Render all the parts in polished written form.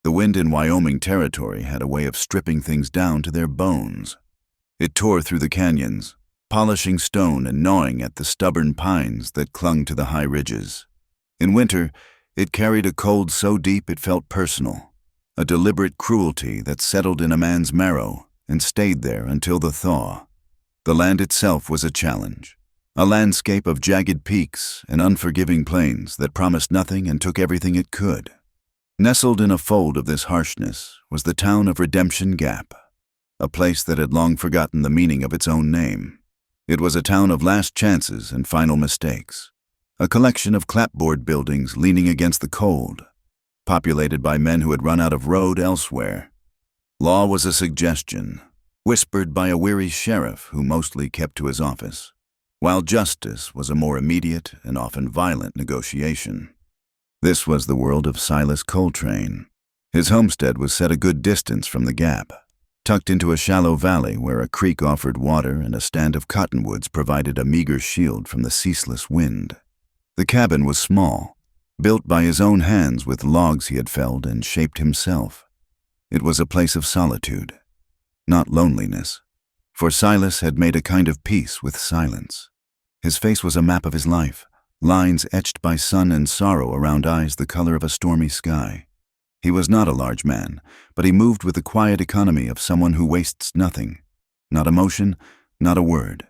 The wind in Wyoming territory had a way of stripping things down to their bones. It tore through the canyons, polishing stone and gnawing at the stubborn pines that clung to the high ridges. In winter, it carried a cold so deep it felt personal, a deliberate cruelty that settled in a man's marrow and stayed there until the thaw. The land itself was a challenge, a landscape of jagged peaks and unforgiving plains that promised nothing and took everything it could. Nestled in a fold of this harshness was the town of Redemption Gap, a place that had long forgotten the meaning of its own name. It was a town of last chances and final mistakes, a collection of clapboard buildings leaning against the cold, populated by men who had run out of road elsewhere. Law was a suggestion, whispered by a weary sheriff who mostly kept to his office, while justice was a more immediate and often violent negotiation. This was the world of Silas Coltrane. His homestead was set a good distance from the gap, tucked into a shallow valley where a creek offered water and a stand of cottonwoods provided a meager shield from the ceaseless wind. The cabin was small, built by his own hands with logs he had felled and shaped himself. It was a place of solitude, not loneliness, for Silas had made a kind of peace with silence. His face was a map of his life, lines etched by sun and sorrow around eyes the color of a stormy sky. He was not a large man, but he moved with the quiet economy of someone who wastes nothing, not emotion, not a word.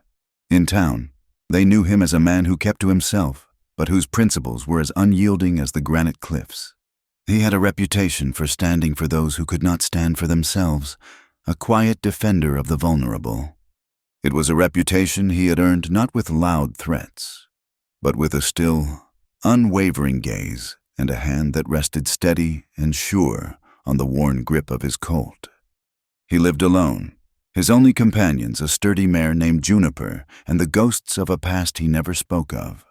In town, they knew him as a man who kept to himself, but whose principles were as unyielding as the granite cliffs. He had a reputation for standing for those who could not stand for themselves, a quiet defender of the vulnerable. It was a reputation he had earned not with loud threats, but with a still, unwavering gaze and a hand that rested steady and sure on the worn grip of his Colt. He lived alone, his only companions a sturdy mare named Juniper and the ghosts of a past he never spoke of.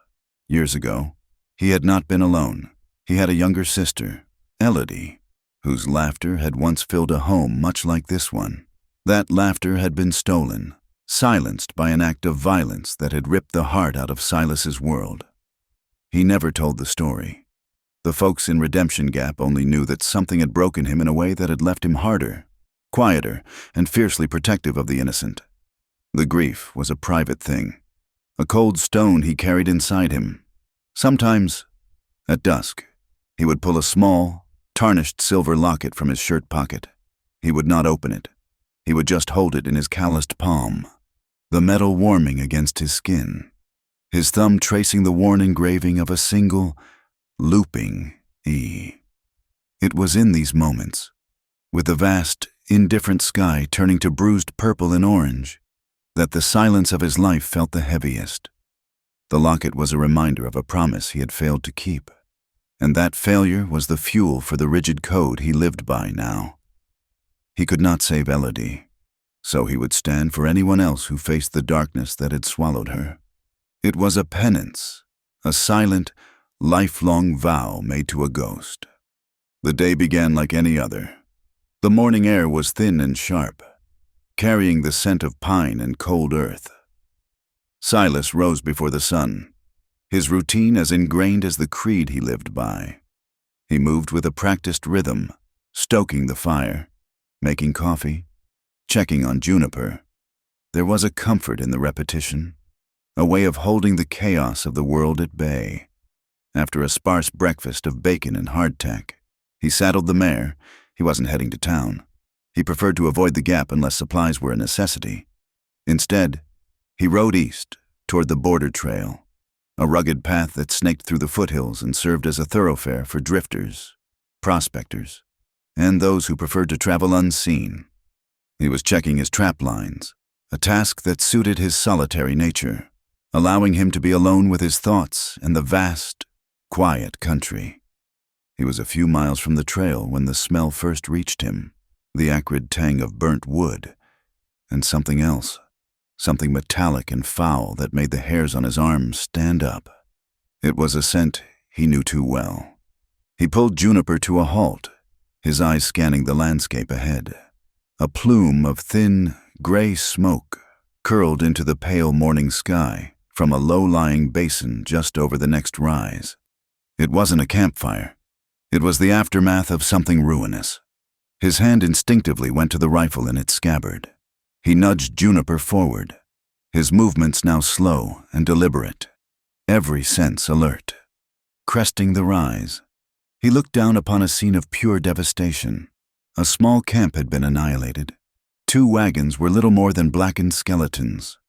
Years ago, he had not been alone. He had a younger sister, Elodie, whose laughter had once filled a home much like this one. That laughter had been stolen, silenced by an act of violence that had ripped the heart out of Silas's world. He never told the story. The folks in Redemption Gap only knew that something had broken him in a way that had left him harder, quieter, and fiercely protective of the innocent. The grief was a private thing, a cold stone he carried inside him. Sometimes, at dusk, he would pull a small, tarnished silver locket from his shirt pocket. He would not open it. He would just hold it in his calloused palm, the metal warming against his skin, his thumb tracing the worn engraving of a single, looping E. It was in these moments, with the vast, indifferent sky turning to bruised purple and orange, that the silence of his life felt the heaviest. The locket was a reminder of a promise he had failed to keep, and that failure was the fuel for the rigid code he lived by now. He could not save Elodie, so he would stand for anyone else who faced the darkness that had swallowed her. It was a penance, a silent, lifelong vow made to a ghost. The day began like any other. The morning air was thin and sharp, carrying the scent of pine and cold earth. Silas rose before the sun, his routine as ingrained as the creed he lived by. He moved with a practiced rhythm, stoking the fire, making coffee, checking on Juniper. There was a comfort in the repetition, a way of holding the chaos of the world at bay. After a sparse breakfast of bacon and hardtack, he saddled the mare. He wasn't heading to town. He preferred to avoid the gap unless supplies were a necessity. Instead, he rode east, toward the border trail, a rugged path that snaked through the foothills and served as a thoroughfare for drifters, prospectors, and those who preferred to travel unseen. He was checking his trap lines, a task that suited his solitary nature, allowing him to be alone with his thoughts and the vast, quiet country. He was a few miles from the trail when the smell first reached him, the acrid tang of burnt wood, and something else, something metallic and foul that made the hairs on his arms stand up. It was a scent he knew too well. He pulled Juniper to a halt, his eyes scanning the landscape ahead. A plume of thin, gray smoke curled into the pale morning sky from a low-lying basin just over the next rise. It wasn't a campfire. It was the aftermath of something ruinous. His hand instinctively went to the rifle in its scabbard. He nudged Juniper forward, his movements now slow and deliberate, every sense alert. Cresting the rise, he looked down upon a scene of pure devastation. A small camp had been annihilated. 2 wagons were little more than blackened skeletons,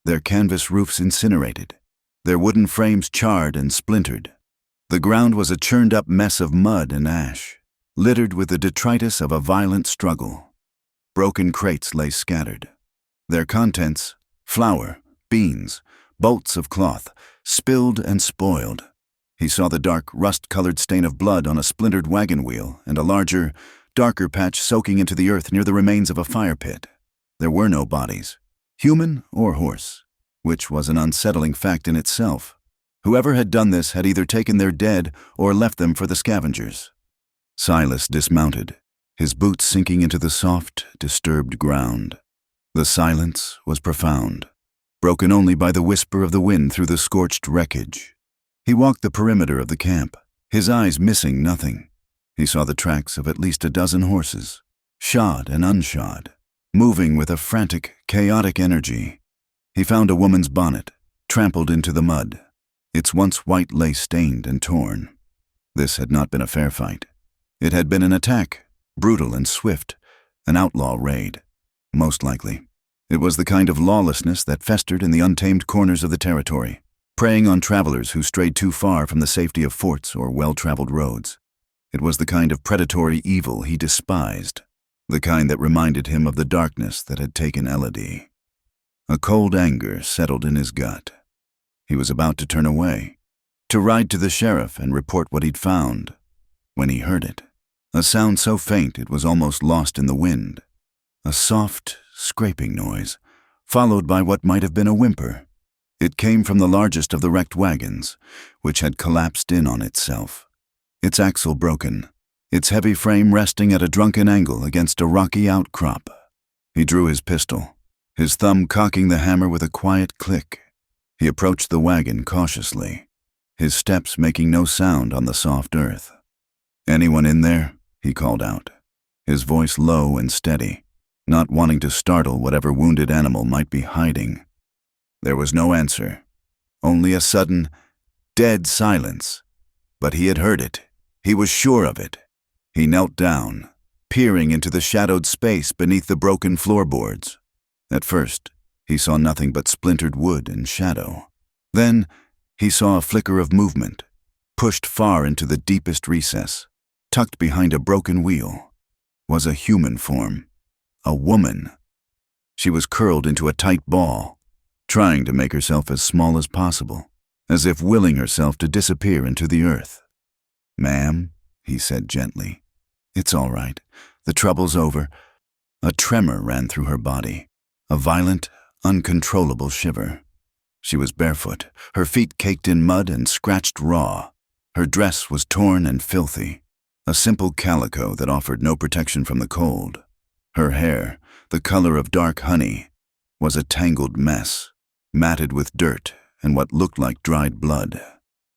their canvas roofs incinerated, their wooden frames charred and splintered. The ground was a churned-up mess of mud and ash, littered with the detritus of a violent struggle. Broken crates lay scattered. Their contents, flour, beans, bolts of cloth, spilled and spoiled. He saw the dark, rust-colored stain of blood on a splintered wagon wheel and a larger, darker patch soaking into the earth near the remains of a fire pit. There were no bodies, human or horse, which was an unsettling fact in itself. Whoever had done this had either taken their dead or left them for the scavengers. Silas dismounted, his boots sinking into the soft, disturbed ground. The silence was profound, broken only by the whisper of the wind through the scorched wreckage. He walked the perimeter of the camp, his eyes missing nothing. He saw the tracks of at least a dozen horses, shod and unshod, moving with a frantic, chaotic energy. He found a woman's bonnet, trampled into the mud, its once white lace stained and torn. This had not been a fair fight. It had been an attack, brutal and swift, an outlaw raid, most likely. It was the kind of lawlessness that festered in the untamed corners of the territory, preying on travelers who strayed too far from the safety of forts or well-traveled roads. It was the kind of predatory evil he despised, the kind that reminded him of the darkness that had taken Elodie. A cold anger settled in his gut. He was about to turn away, to ride to the sheriff and report what he'd found, when he heard it. A sound so faint it was almost lost in the wind. A soft, scraping noise, followed by what might have been a whimper. It came from the largest of the wrecked wagons, which had collapsed in on itself, its axle broken, its heavy frame resting at a drunken angle against a rocky outcrop. He drew his pistol, his thumb cocking the hammer with a quiet click. He approached the wagon cautiously, his steps making no sound on the soft earth. "Anyone in there?" he called out, his voice low and steady, not wanting to startle whatever wounded animal might be hiding. There was no answer, only a sudden, dead silence. But he had heard it. He was sure of it. He knelt down, peering into the shadowed space beneath the broken floorboards. At first, he saw nothing but splintered wood and shadow. Then, he saw a flicker of movement, pushed far into the deepest recess, tucked behind a broken wheel, was a human form, a woman. She was curled into a tight ball, trying to make herself as small as possible, as if willing herself to disappear into the earth. "Ma'am," he said gently, "it's all right. The trouble's over." A tremor ran through her body, a violent, uncontrollable shiver. She was barefoot, her feet caked in mud and scratched raw. Her dress was torn and filthy, a simple calico that offered no protection from the cold. Her hair, the color of dark honey, was a tangled mess, matted with dirt and what looked like dried blood.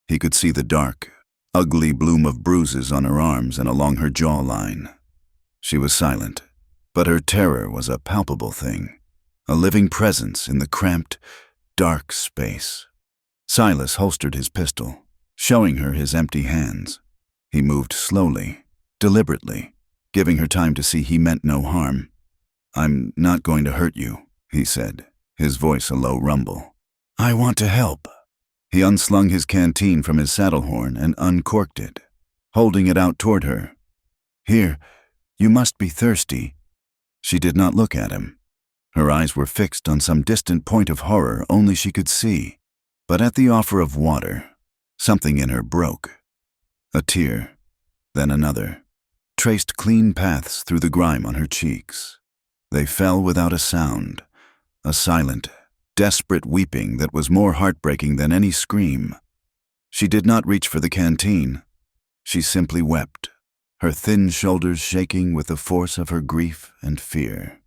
He could see the dark, ugly bloom of bruises on her arms and along her jawline. She was silent, but her terror was a palpable thing, a living presence in the cramped, dark space. Silas holstered his pistol, showing her his empty hands. He moved slowly, deliberately, giving her time to see he meant no harm. "I'm not going to hurt you," he said, his voice a low rumble. "I want to help." He unslung his canteen from his saddle horn and uncorked it, holding it out toward her. "Here, you must be thirsty." She did not look at him. Her eyes were fixed on some distant point of horror only she could see. But at the offer of water, something in her broke. A tear, then another, traced clean paths through the grime on her cheeks. They fell without a sound, a silent, desperate weeping that was more heartbreaking than any scream. She did not reach for the canteen. She simply wept, her thin shoulders shaking with the force of her grief and fear.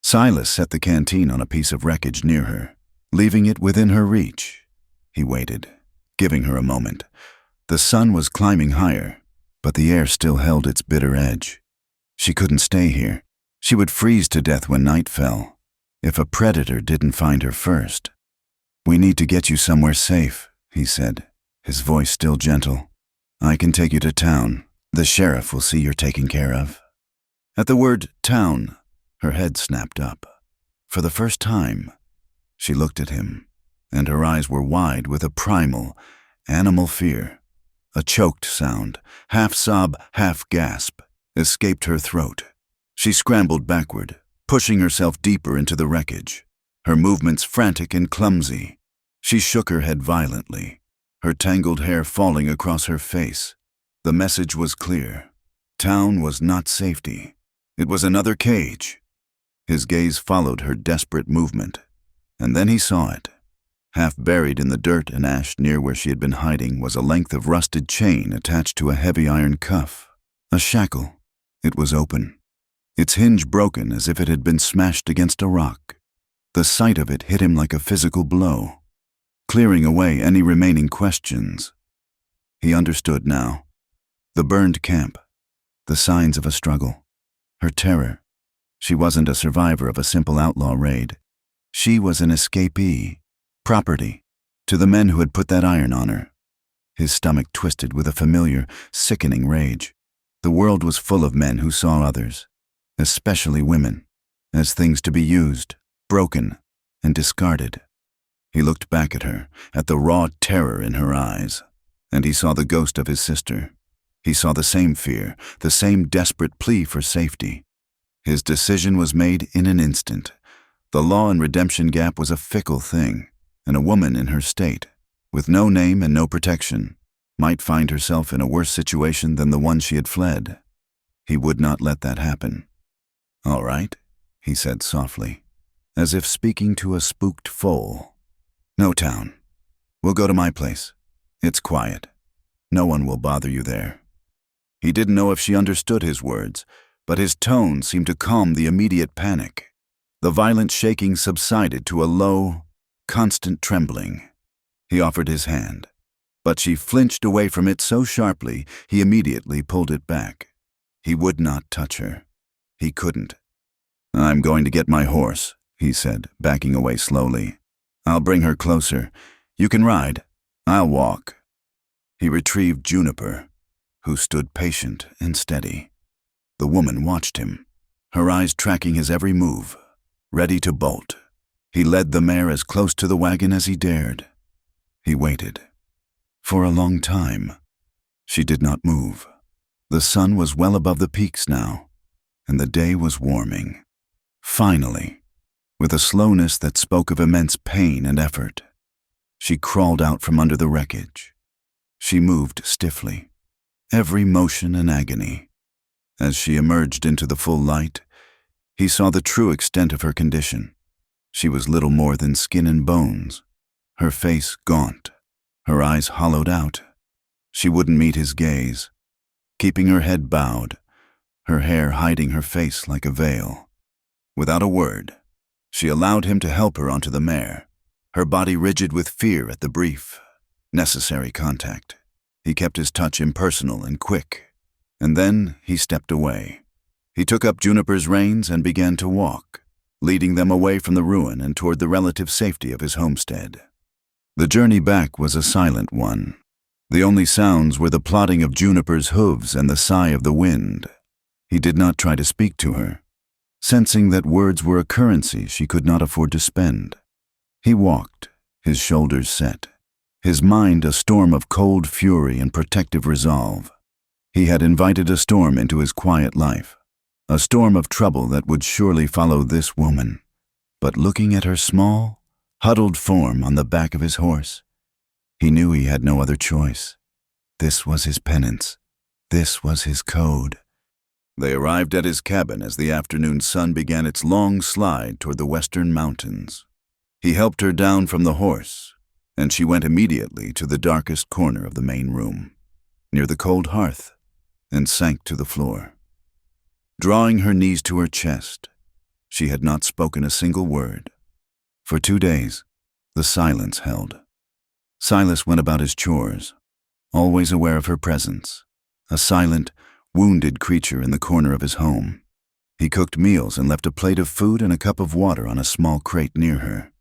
Silas set the canteen on a piece of wreckage near her, leaving it within her reach. He waited, giving her a moment. The sun was climbing higher, but the air still held its bitter edge. She couldn't stay here. She would freeze to death when night fell, if a predator didn't find her first. "We need to get you somewhere safe," he said, his voice still gentle. "I can take you to town. The sheriff will see you're taken care of." At the word town, her head snapped up. For the first time, she looked at him, and her eyes were wide with a primal, animal fear. A choked sound, half sob, half gasp, escaped her throat. She scrambled backward, pushing herself deeper into the wreckage, her movements frantic and clumsy. She shook her head violently, her tangled hair falling across her face. The message was clear. Town was not safety. It was another cage. His gaze followed her desperate movement, and then he saw it. Half buried in the dirt and ash near where she had been hiding was a length of rusted chain attached to a heavy iron cuff. A shackle. It was open, its hinge broken as if it had been smashed against a rock. The sight of it hit him like a physical blow, clearing away any remaining questions. He understood now. The burned camp, the signs of a struggle, her terror. She wasn't a survivor of a simple outlaw raid. She was an escapee, property, to the men who had put that iron on her. His stomach twisted with a familiar, sickening rage. The world was full of men who saw others, especially women, as things to be used, broken, and discarded. He looked back at her, at the raw terror in her eyes, and he saw the ghost of his sister. He saw the same fear, the same desperate plea for safety. His decision was made in an instant. The law and redemption gap was a fickle thing, and a woman in her state, with no name and no protection, might find herself in a worse situation than the one she had fled. He would not let that happen. "All right," he said softly, as if speaking to a spooked foal. "No town. We'll go to my place. It's quiet. No one will bother you there." He didn't know if she understood his words, but his tone seemed to calm the immediate panic. The violent shaking subsided to a low, constant trembling. He offered his hand, but she flinched away from it so sharply he immediately pulled it back. He would not touch her. He couldn't. "I'm going to get my horse," he said, backing away slowly. "I'll bring her closer. You can ride. I'll walk." He retrieved Juniper, who stood patient and steady. The woman watched him, her eyes tracking his every move, ready to bolt. He led the mare as close to the wagon as he dared. He waited. For a long time, she did not move. The sun was well above the peaks now, and the day was warming. Finally, with a slowness that spoke of immense pain and effort, she crawled out from under the wreckage. She moved stiffly, every motion an agony. As she emerged into the full light, he saw the true extent of her condition. She was little more than skin and bones, her face gaunt, her eyes hollowed out. She wouldn't meet his gaze, keeping her head bowed, her hair hiding her face like a veil. Without a word, she allowed him to help her onto the mare, her body rigid with fear at the brief, necessary contact. He kept his touch impersonal and quick, and then he stepped away. He took up Juniper's reins and began to walk, leading them away from the ruin and toward the relative safety of his homestead. The journey back was a silent one. The only sounds were the plodding of Juniper's hooves and the sigh of the wind. He did not try to speak to her, sensing that words were a currency she could not afford to spend. He walked, his shoulders set, his mind a storm of cold fury and protective resolve. He had invited a storm into his quiet life, a storm of trouble that would surely follow this woman. But looking at her small, huddled form on the back of his horse, he knew he had no other choice. This was his penance. This was his code. They arrived at his cabin as the afternoon sun began its long slide toward the western mountains. He helped her down from the horse, and she went immediately to the darkest corner of the main room, near the cold hearth, and sank to the floor. Drawing her knees to her chest, she had not spoken a single word. For 2 days, the silence held. Silas went about his chores, always aware of her presence, a silent, wounded creature in the corner of his home. He cooked meals and left a plate of food and a cup of water on a small crate near her,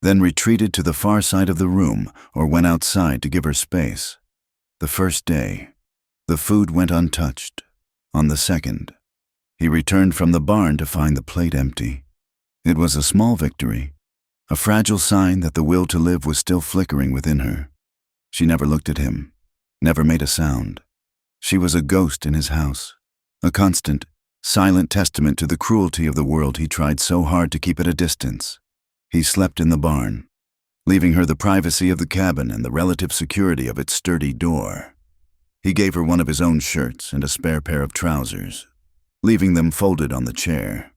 then retreated to the far side of the room or went outside to give her space. The first day, the food went untouched. On the second, he returned from the barn to find the plate empty. It was a small victory, a fragile sign that the will to live was still flickering within her. She never looked at him, never made a sound. She was a ghost in his house, a constant, silent testament to the cruelty of the world he tried so hard to keep at a distance. He slept in the barn, leaving her the privacy of the cabin and the relative security of its sturdy door. He gave her one of his own shirts and a spare pair of trousers, leaving them folded on the chair.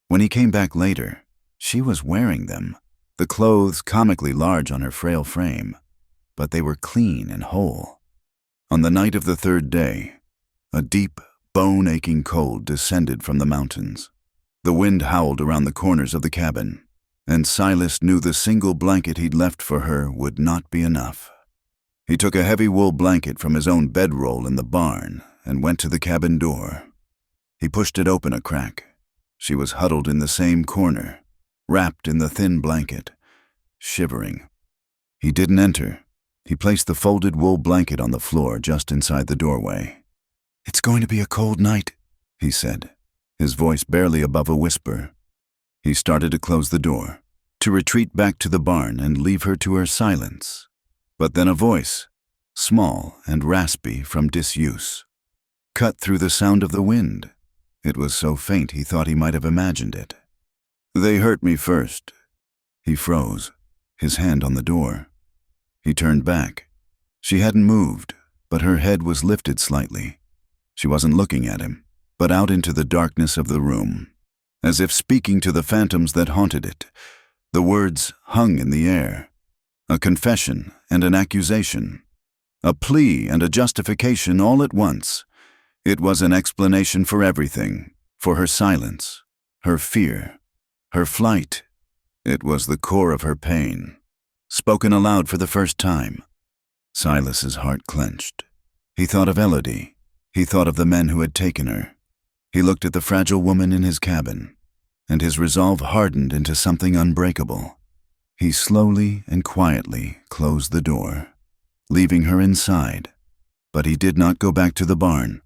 When he came back later, she was wearing them, the clothes comically large on her frail frame, but they were clean and whole. On the night of the third day, a deep, bone-aching cold descended from the mountains. The wind howled around the corners of the cabin, and Silas knew the single blanket he'd left for her would not be enough. He took a heavy wool blanket from his own bedroll in the barn and went to the cabin door. He pushed it open a crack. She was huddled in the same corner, wrapped in the thin blanket, shivering. He didn't enter. He placed the folded wool blanket on the floor just inside the doorway. "It's going to be a cold night," he said, his voice barely above a whisper. He started to close the door, to retreat back to the barn and leave her to her silence. But then a voice, small and raspy from disuse, cut through the sound of the wind. It was so faint he thought he might have imagined it. "They hurt me first." He froze, his hand on the door. He turned back. She hadn't moved, but her head was lifted slightly. She wasn't looking at him, but out into the darkness of the room, as if speaking to the phantoms that haunted it. The words hung in the air, a confession and an accusation, a plea and a justification all at once. It was an explanation for everything, for her silence, her fear, her flight. It was the core of her pain, spoken aloud for the first time. Silas's heart clenched. He thought of Elodie. He thought of the men who had taken her. He looked at the fragile woman in his cabin, and his resolve hardened into something unbreakable. He slowly and quietly closed the door, leaving her inside. But he did not go back to the barn.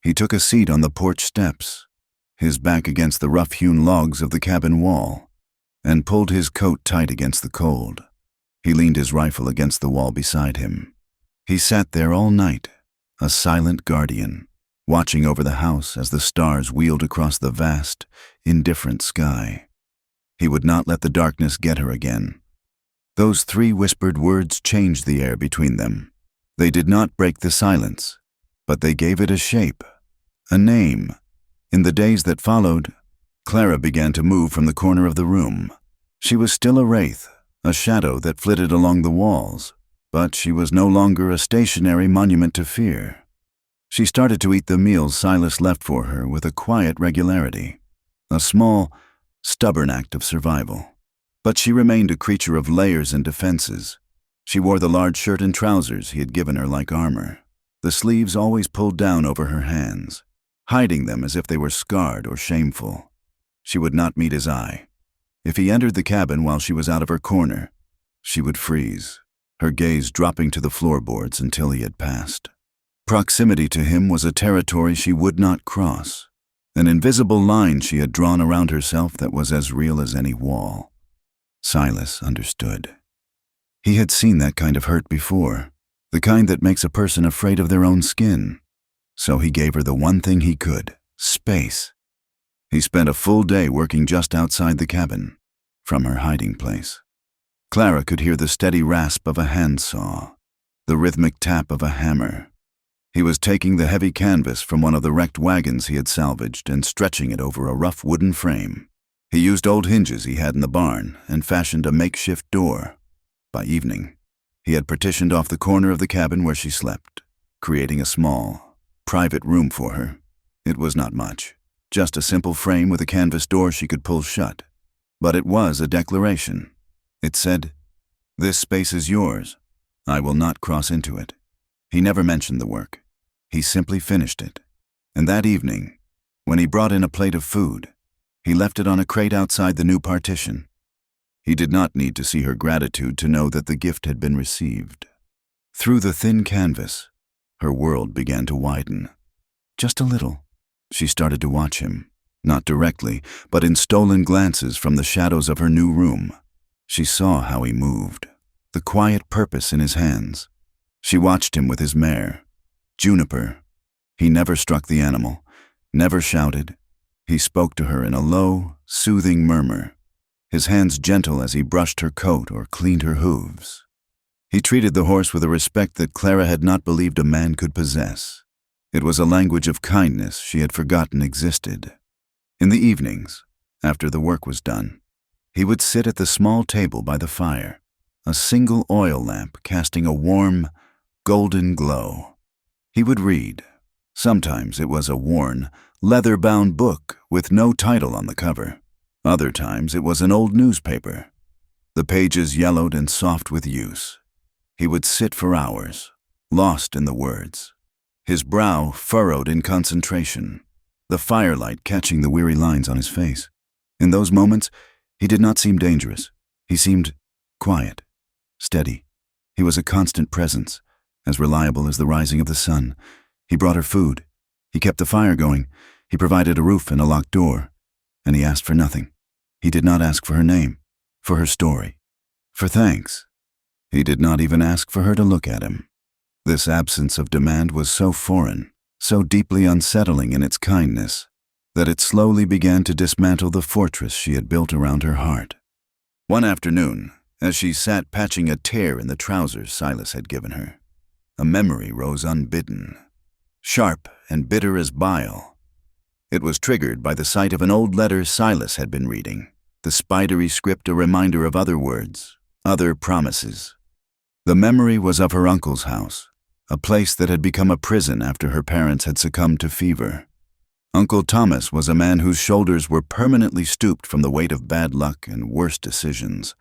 He took a seat on the porch steps, his back against the rough-hewn logs of the cabin wall, and pulled his coat tight against the cold. He leaned his rifle against the wall beside him. He sat there all night, a silent guardian, watching over the house as the stars wheeled across the vast, indifferent sky. He would not let the darkness get her again. Those 3 whispered words changed the air between them. They did not break the silence, but they gave it a shape, a name. In the days that followed, Clara began to move from the corner of the room. She was still a wraith, a shadow that flitted along the walls, but she was no longer a stationary monument to fear. She started to eat the meals Silas left for her with a quiet regularity, a small, stubborn act of survival. But she remained a creature of layers and defenses. She wore the large shirt and trousers he had given her like armor, the sleeves always pulled down over her hands, hiding them as if they were scarred or shameful. She would not meet his eye. If he entered the cabin while she was out of her corner, she would freeze, her gaze dropping to the floorboards until he had passed. Proximity to him was a territory she would not cross, an invisible line she had drawn around herself that was as real as any wall. Silas understood. He had seen that kind of hurt before, the kind that makes a person afraid of their own skin. So he gave her the one thing he could, space. He spent a full day working just outside the cabin, from her hiding place. Clara could hear the steady rasp of a handsaw, the rhythmic tap of a hammer. He was taking the heavy canvas from one of the wrecked wagons he had salvaged and stretching it over a rough wooden frame. He used old hinges he had in the barn and fashioned a makeshift door. By evening, he had partitioned off the corner of the cabin where she slept, creating a small, private room for her. It was not much, just a simple frame with a canvas door she could pull shut. But it was a declaration. It said, "This space is yours. I will not cross into it." He never mentioned the work. He simply finished it. And that evening, when he brought in a plate of food, he left it on a crate outside the new partition. He did not need to see her gratitude to know that the gift had been received. Through the thin canvas, her world began to widen. Just a little. She started to watch him, not directly, but in stolen glances from the shadows of her new room. She saw how he moved, the quiet purpose in his hands. She watched him with his mare, Juniper. He never struck the animal, never shouted. He spoke to her in a low, soothing murmur, his hands gentle as he brushed her coat or cleaned her hooves. He treated the horse with a respect that Clara had not believed a man could possess. It was a language of kindness she had forgotten existed. In the evenings, after the work was done, he would sit at the small table by the fire, a single oil lamp casting a warm, golden glow. He would read. Sometimes it was a worn, leather-bound book with no title on the cover. Other times it was an old newspaper, the pages yellowed and soft with use. He would sit for hours, lost in the words, his brow furrowed in concentration, the firelight catching the weary lines on his face. In those moments, he did not seem dangerous. He seemed quiet, steady. He was a constant presence, as reliable as the rising of the sun. He brought her food. He kept the fire going. He provided a roof and a locked door. And he asked for nothing. He did not ask for her name, for her story, for thanks. He did not even ask for her to look at him. This absence of demand was so foreign, so deeply unsettling in its kindness, that it slowly began to dismantle the fortress she had built around her heart. One afternoon, as she sat patching a tear in the trousers Silas had given her, a memory rose unbidden, sharp and bitter as bile. It was triggered by the sight of an old letter Silas had been reading, the spidery script a reminder of other words, other promises. The memory was of her uncle's house, a place that had become a prison after her parents had succumbed to fever. Uncle Thomas was a man whose shoulders were permanently stooped from the weight of bad luck and worse decisions.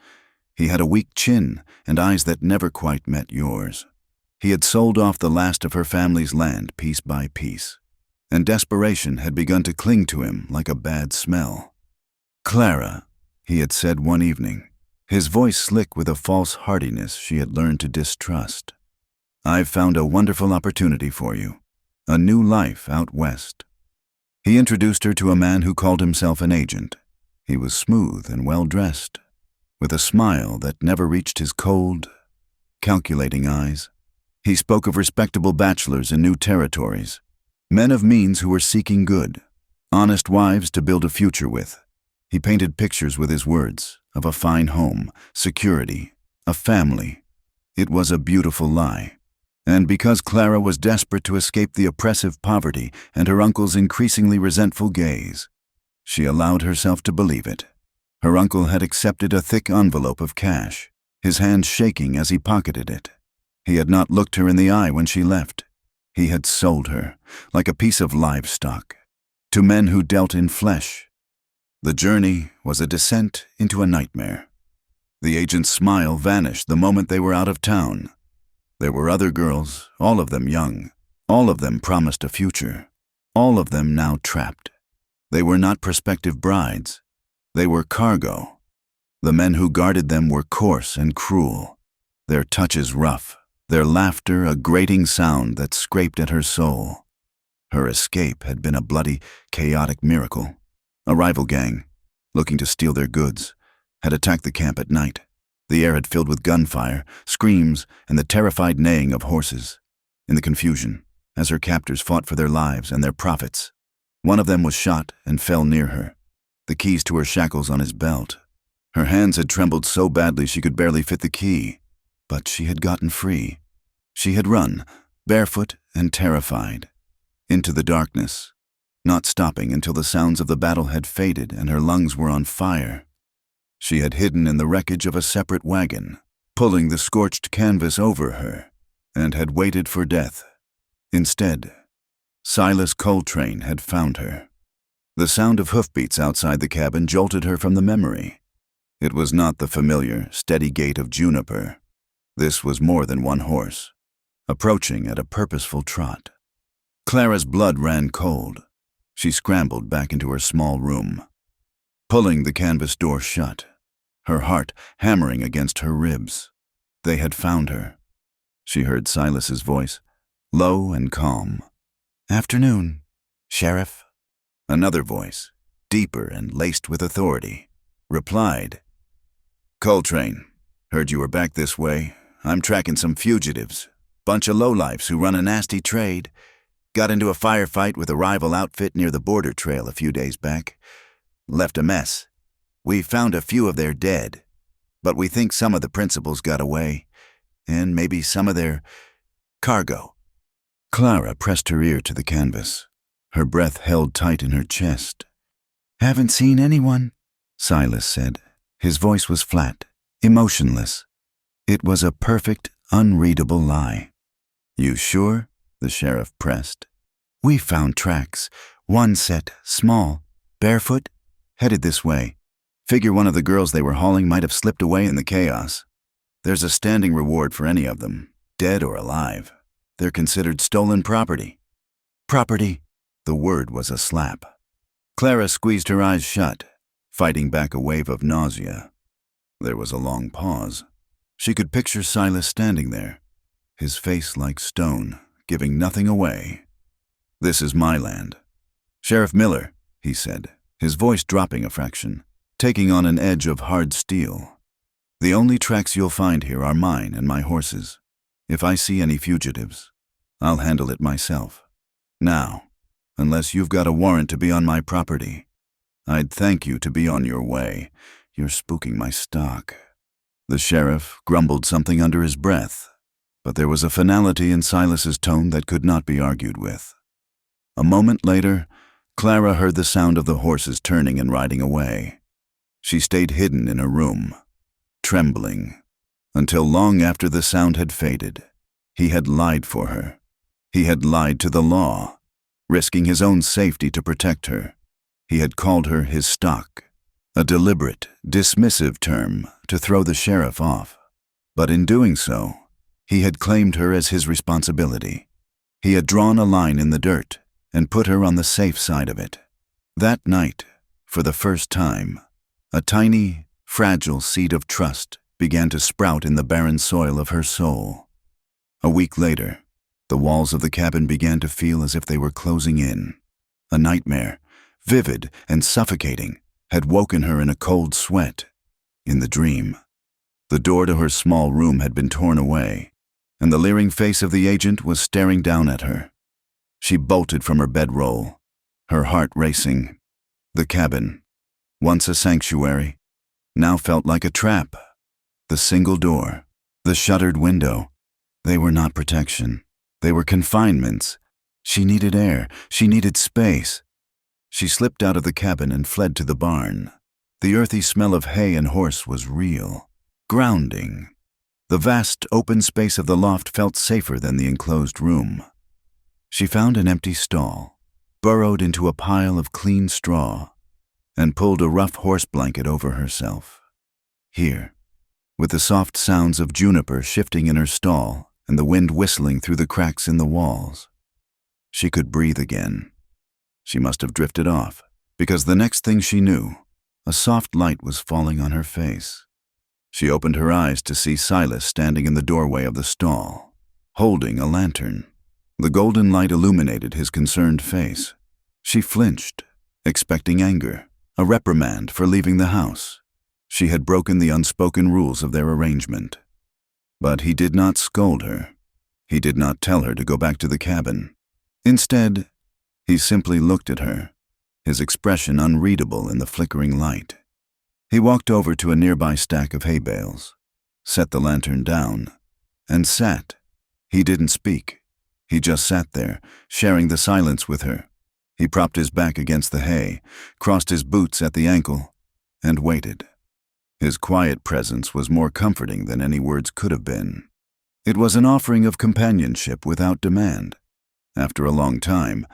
He had a weak chin and eyes that never quite met yours. He had sold off the last of her family's land piece by piece, and desperation had begun to cling to him like a bad smell. "Clara," he had said one evening, his voice slick with a false heartiness she had learned to distrust. "I've found a wonderful opportunity for you, a new life out west." He introduced her to a man who called himself an agent. He was smooth and well-dressed, with a smile that never reached his cold, calculating eyes. He spoke of respectable bachelors in new territories, men of means who were seeking good, honest wives to build a future with. He painted pictures with his words of a fine home, security, a family. It was a beautiful lie. And because Clara was desperate to escape the oppressive poverty and her uncle's increasingly resentful gaze, she allowed herself to believe it. Her uncle had accepted a thick envelope of cash, his hand shaking as he pocketed it. He had not looked her in the eye when she left. He had sold her, like a piece of livestock, to men who dealt in flesh. The journey was a descent into a nightmare. The agent's smile vanished the moment they were out of town. There were other girls, all of them young, all of them promised a future, all of them now trapped. They were not prospective brides. They were cargo. The men who guarded them were coarse and cruel, their touches rough, their laughter a grating sound that scraped at her soul. Her escape had been a bloody, chaotic miracle. A rival gang, looking to steal their goods, had attacked the camp at night. The air had filled with gunfire, screams, and the terrified neighing of horses. In the confusion, as her captors fought for their lives and their profits, one of them was shot and fell near her, the keys to her shackles on his belt. Her hands had trembled so badly she could barely fit the key, but she had gotten free. She had run, barefoot and terrified, into the darkness, not stopping until the sounds of the battle had faded and her lungs were on fire. She had hidden in the wreckage of a separate wagon, pulling the scorched canvas over her, and had waited for death. Instead, Silas Coltrane had found her. The sound of hoofbeats outside the cabin jolted her from the memory. It was not the familiar, steady gait of Juniper. This was more than one horse, approaching at a purposeful trot. Clara's blood ran cold. She scrambled back into her small room, pulling the canvas door shut, her heart hammering against her ribs. They had found her. She heard Silas's voice, low and calm. "Afternoon, Sheriff." Another voice, deeper and laced with authority, replied, "Coltrane, heard you were back this way. I'm tracking some fugitives. Bunch of lowlifes who run a nasty trade. Got into a firefight with a rival outfit near the border trail a few days back. Left a mess. We found a few of their dead, but we think some of the principals got away, and maybe some of their cargo." Clara pressed her ear to the canvas, her breath held tight in her chest. "Haven't seen anyone," Silas said. His voice was flat, emotionless. It was a perfect, unreadable lie. "You sure?" the sheriff pressed. "We found tracks. One set, small, barefoot, headed this way. Figure one of the girls they were hauling might have slipped away in the chaos. There's a standing reward for any of them, dead or alive. They're considered stolen property." "Property." The word was a slap. Clara squeezed her eyes shut, fighting back a wave of nausea. There was a long pause. She could picture Silas standing there, his face like stone, giving nothing away. "This is my land." "Sheriff Miller," he said, his voice dropping a fraction, taking on an edge of hard steel. "The only tracks you'll find here are mine and my horses. If I see any fugitives, I'll handle it myself. Now, unless you've got a warrant to be on my property, I'd thank you to be on your way. You're spooking my stock." The sheriff grumbled something under his breath, but there was a finality in Silas's tone that could not be argued with. A moment later, Clara heard the sound of the horses turning and riding away. She stayed hidden in her room, trembling, until long after the sound had faded. He had lied for her. He had lied to the law, risking his own safety to protect her. He had called her his stock, a deliberate, dismissive term to throw the sheriff off. But in doing so, he had claimed her as his responsibility. He had drawn a line in the dirt and put her on the safe side of it. That night, for the first time, a tiny, fragile seed of trust began to sprout in the barren soil of her soul. A week later, the walls of the cabin began to feel as if they were closing in. A nightmare, vivid and suffocating, had woken her in a cold sweat. In the dream, the door to her small room had been torn away, and the leering face of the agent was staring down at her. She bolted from her bedroll, her heart racing. The cabin, once a sanctuary, now felt like a trap. The single door, the shuttered window, they were not protection. They were confinements. She needed air. She needed space. She slipped out of the cabin and fled to the barn. The earthy smell of hay and horse was real, grounding. The vast open space of the loft felt safer than the enclosed room. She found an empty stall, burrowed into a pile of clean straw, and pulled a rough horse blanket over herself. Here, with the soft sounds of juniper shifting in her stall and the wind whistling through the cracks in the walls, she could breathe again. She must have drifted off, because the next thing she knew, a soft light was falling on her face. She opened her eyes to see Silas standing in the doorway of the stall, holding a lantern. The golden light illuminated his concerned face. She flinched, expecting anger, a reprimand for leaving the house. She had broken the unspoken rules of their arrangement. But he did not scold her. He did not tell her to go back to the cabin. Instead, he simply looked at her, his expression unreadable in the flickering light. He walked over to a nearby stack of hay bales, set the lantern down, and sat. He didn't speak. He just sat there, sharing the silence with her. He propped his back against the hay, crossed his boots at the ankle, and waited. His quiet presence was more comforting than any words could have been. It was an offering of companionship without demand. After a long time,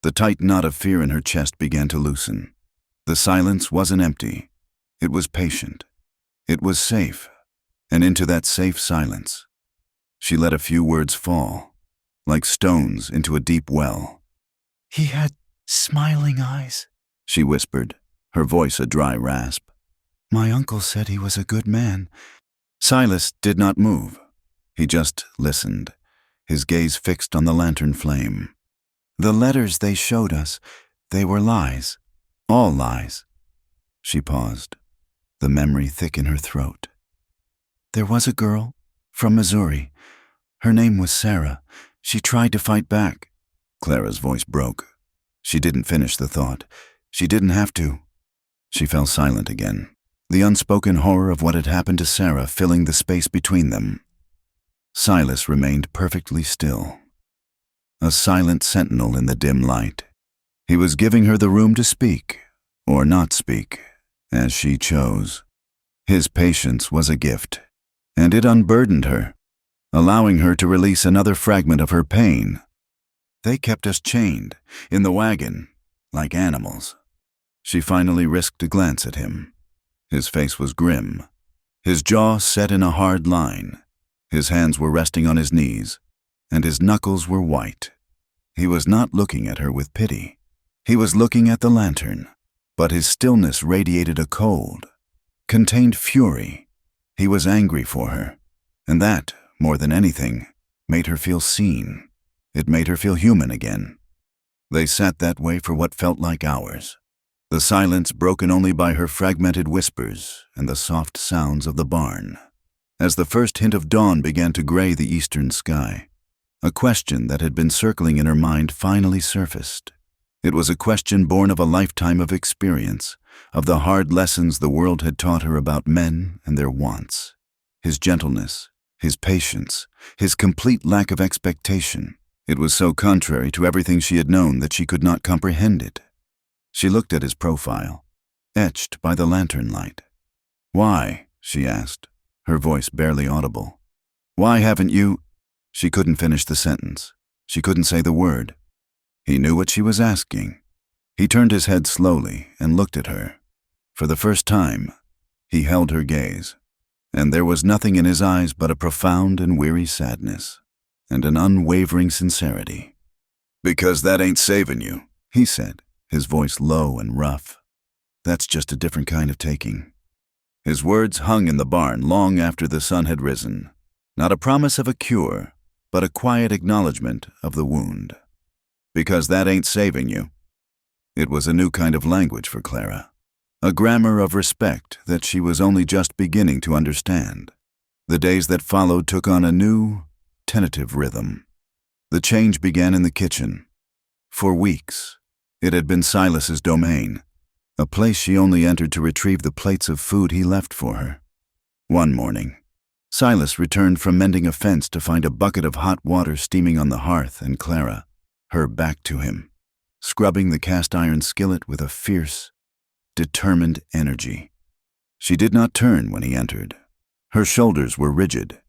the tight knot of fear in her chest began to loosen. The silence wasn't empty. It was patient. It was safe. And into that safe silence, she let a few words fall. like stones into a deep well. "He had smiling eyes," she whispered, her voice a dry rasp. "My uncle said he was a good man." Silas did not move. He just listened, his gaze fixed on the lantern flame. "The letters they showed us, they were lies. All lies." She paused, the memory thick in her throat. "There was a girl from Missouri. Her name was Sarah. She tried to fight back." Clara's voice broke. She didn't finish the thought. She didn't have to. She fell silent again, the unspoken horror of what had happened to Sarah filling the space between them. Silas remained perfectly still, a silent sentinel in the dim light. He was giving her the room to speak, or not speak, as she chose. His patience was a gift, and it unburdened her, allowing her to release another fragment of her pain. They kept us chained, in the wagon, like animals. She finally risked a glance at him. His face was grim, his jaw set in a hard line. His hands were resting on his knees, and his knuckles were white. He was not looking at her with pity. He was looking at the lantern, but his stillness radiated a cold, contained fury. He was angry for her, and that, more than anything, made her feel seen. It made her feel human again. They sat that way for what felt like hours, the silence broken only by her fragmented whispers and the soft sounds of the barn. As the first hint of dawn began to gray the eastern sky, a question that had been circling in her mind finally surfaced. It was a question born of a lifetime of experience, of the hard lessons the world had taught her about men and their wants. His gentleness, his patience, his complete lack of expectation. It was so contrary to everything she had known that she could not comprehend it. She looked at his profile, etched by the lantern light. "Why?" she asked, her voice barely audible. "Why haven't you—" She couldn't finish the sentence. She couldn't say the word. He knew what she was asking. He turned his head slowly and looked at her. For the first time, he held her gaze, and there was nothing in his eyes but a profound and weary sadness, and an unwavering sincerity. "Because that ain't saving you," he said, his voice low and rough. "That's just a different kind of taking." His words hung in the barn long after the sun had risen. Not a promise of a cure, but a quiet acknowledgement of the wound. "Because that ain't saving you." It was a new kind of language for Clara, a grammar of respect that she was only just beginning to understand. The days that followed took on a new, tentative rhythm. The change began in the kitchen. For weeks, it had been Silas's domain, a place she only entered to retrieve the plates of food he left for her. One morning, Silas returned from mending a fence to find a bucket of hot water steaming on the hearth, and Clara, her back to him, scrubbing the cast-iron skillet with a fierce, determined energy. She did not turn when he entered. Her shoulders were rigid,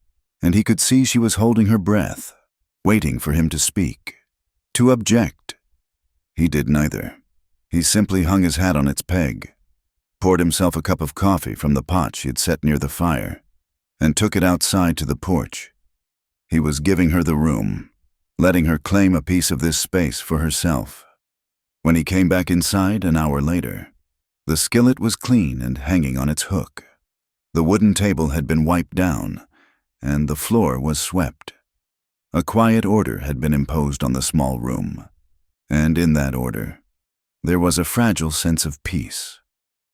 and he could see she was holding her breath, waiting for him to speak, to object. He did neither. He simply hung his hat on its peg, poured himself a cup of coffee from the pot she had set near the fire, and took it outside to the porch. He was giving her the room, letting her claim a piece of this space for herself. When he came back inside an hour later, the skillet was clean and hanging on its hook. The wooden table had been wiped down, and the floor was swept. A quiet order had been imposed on the small room, and in that order, there was a fragile sense of peace.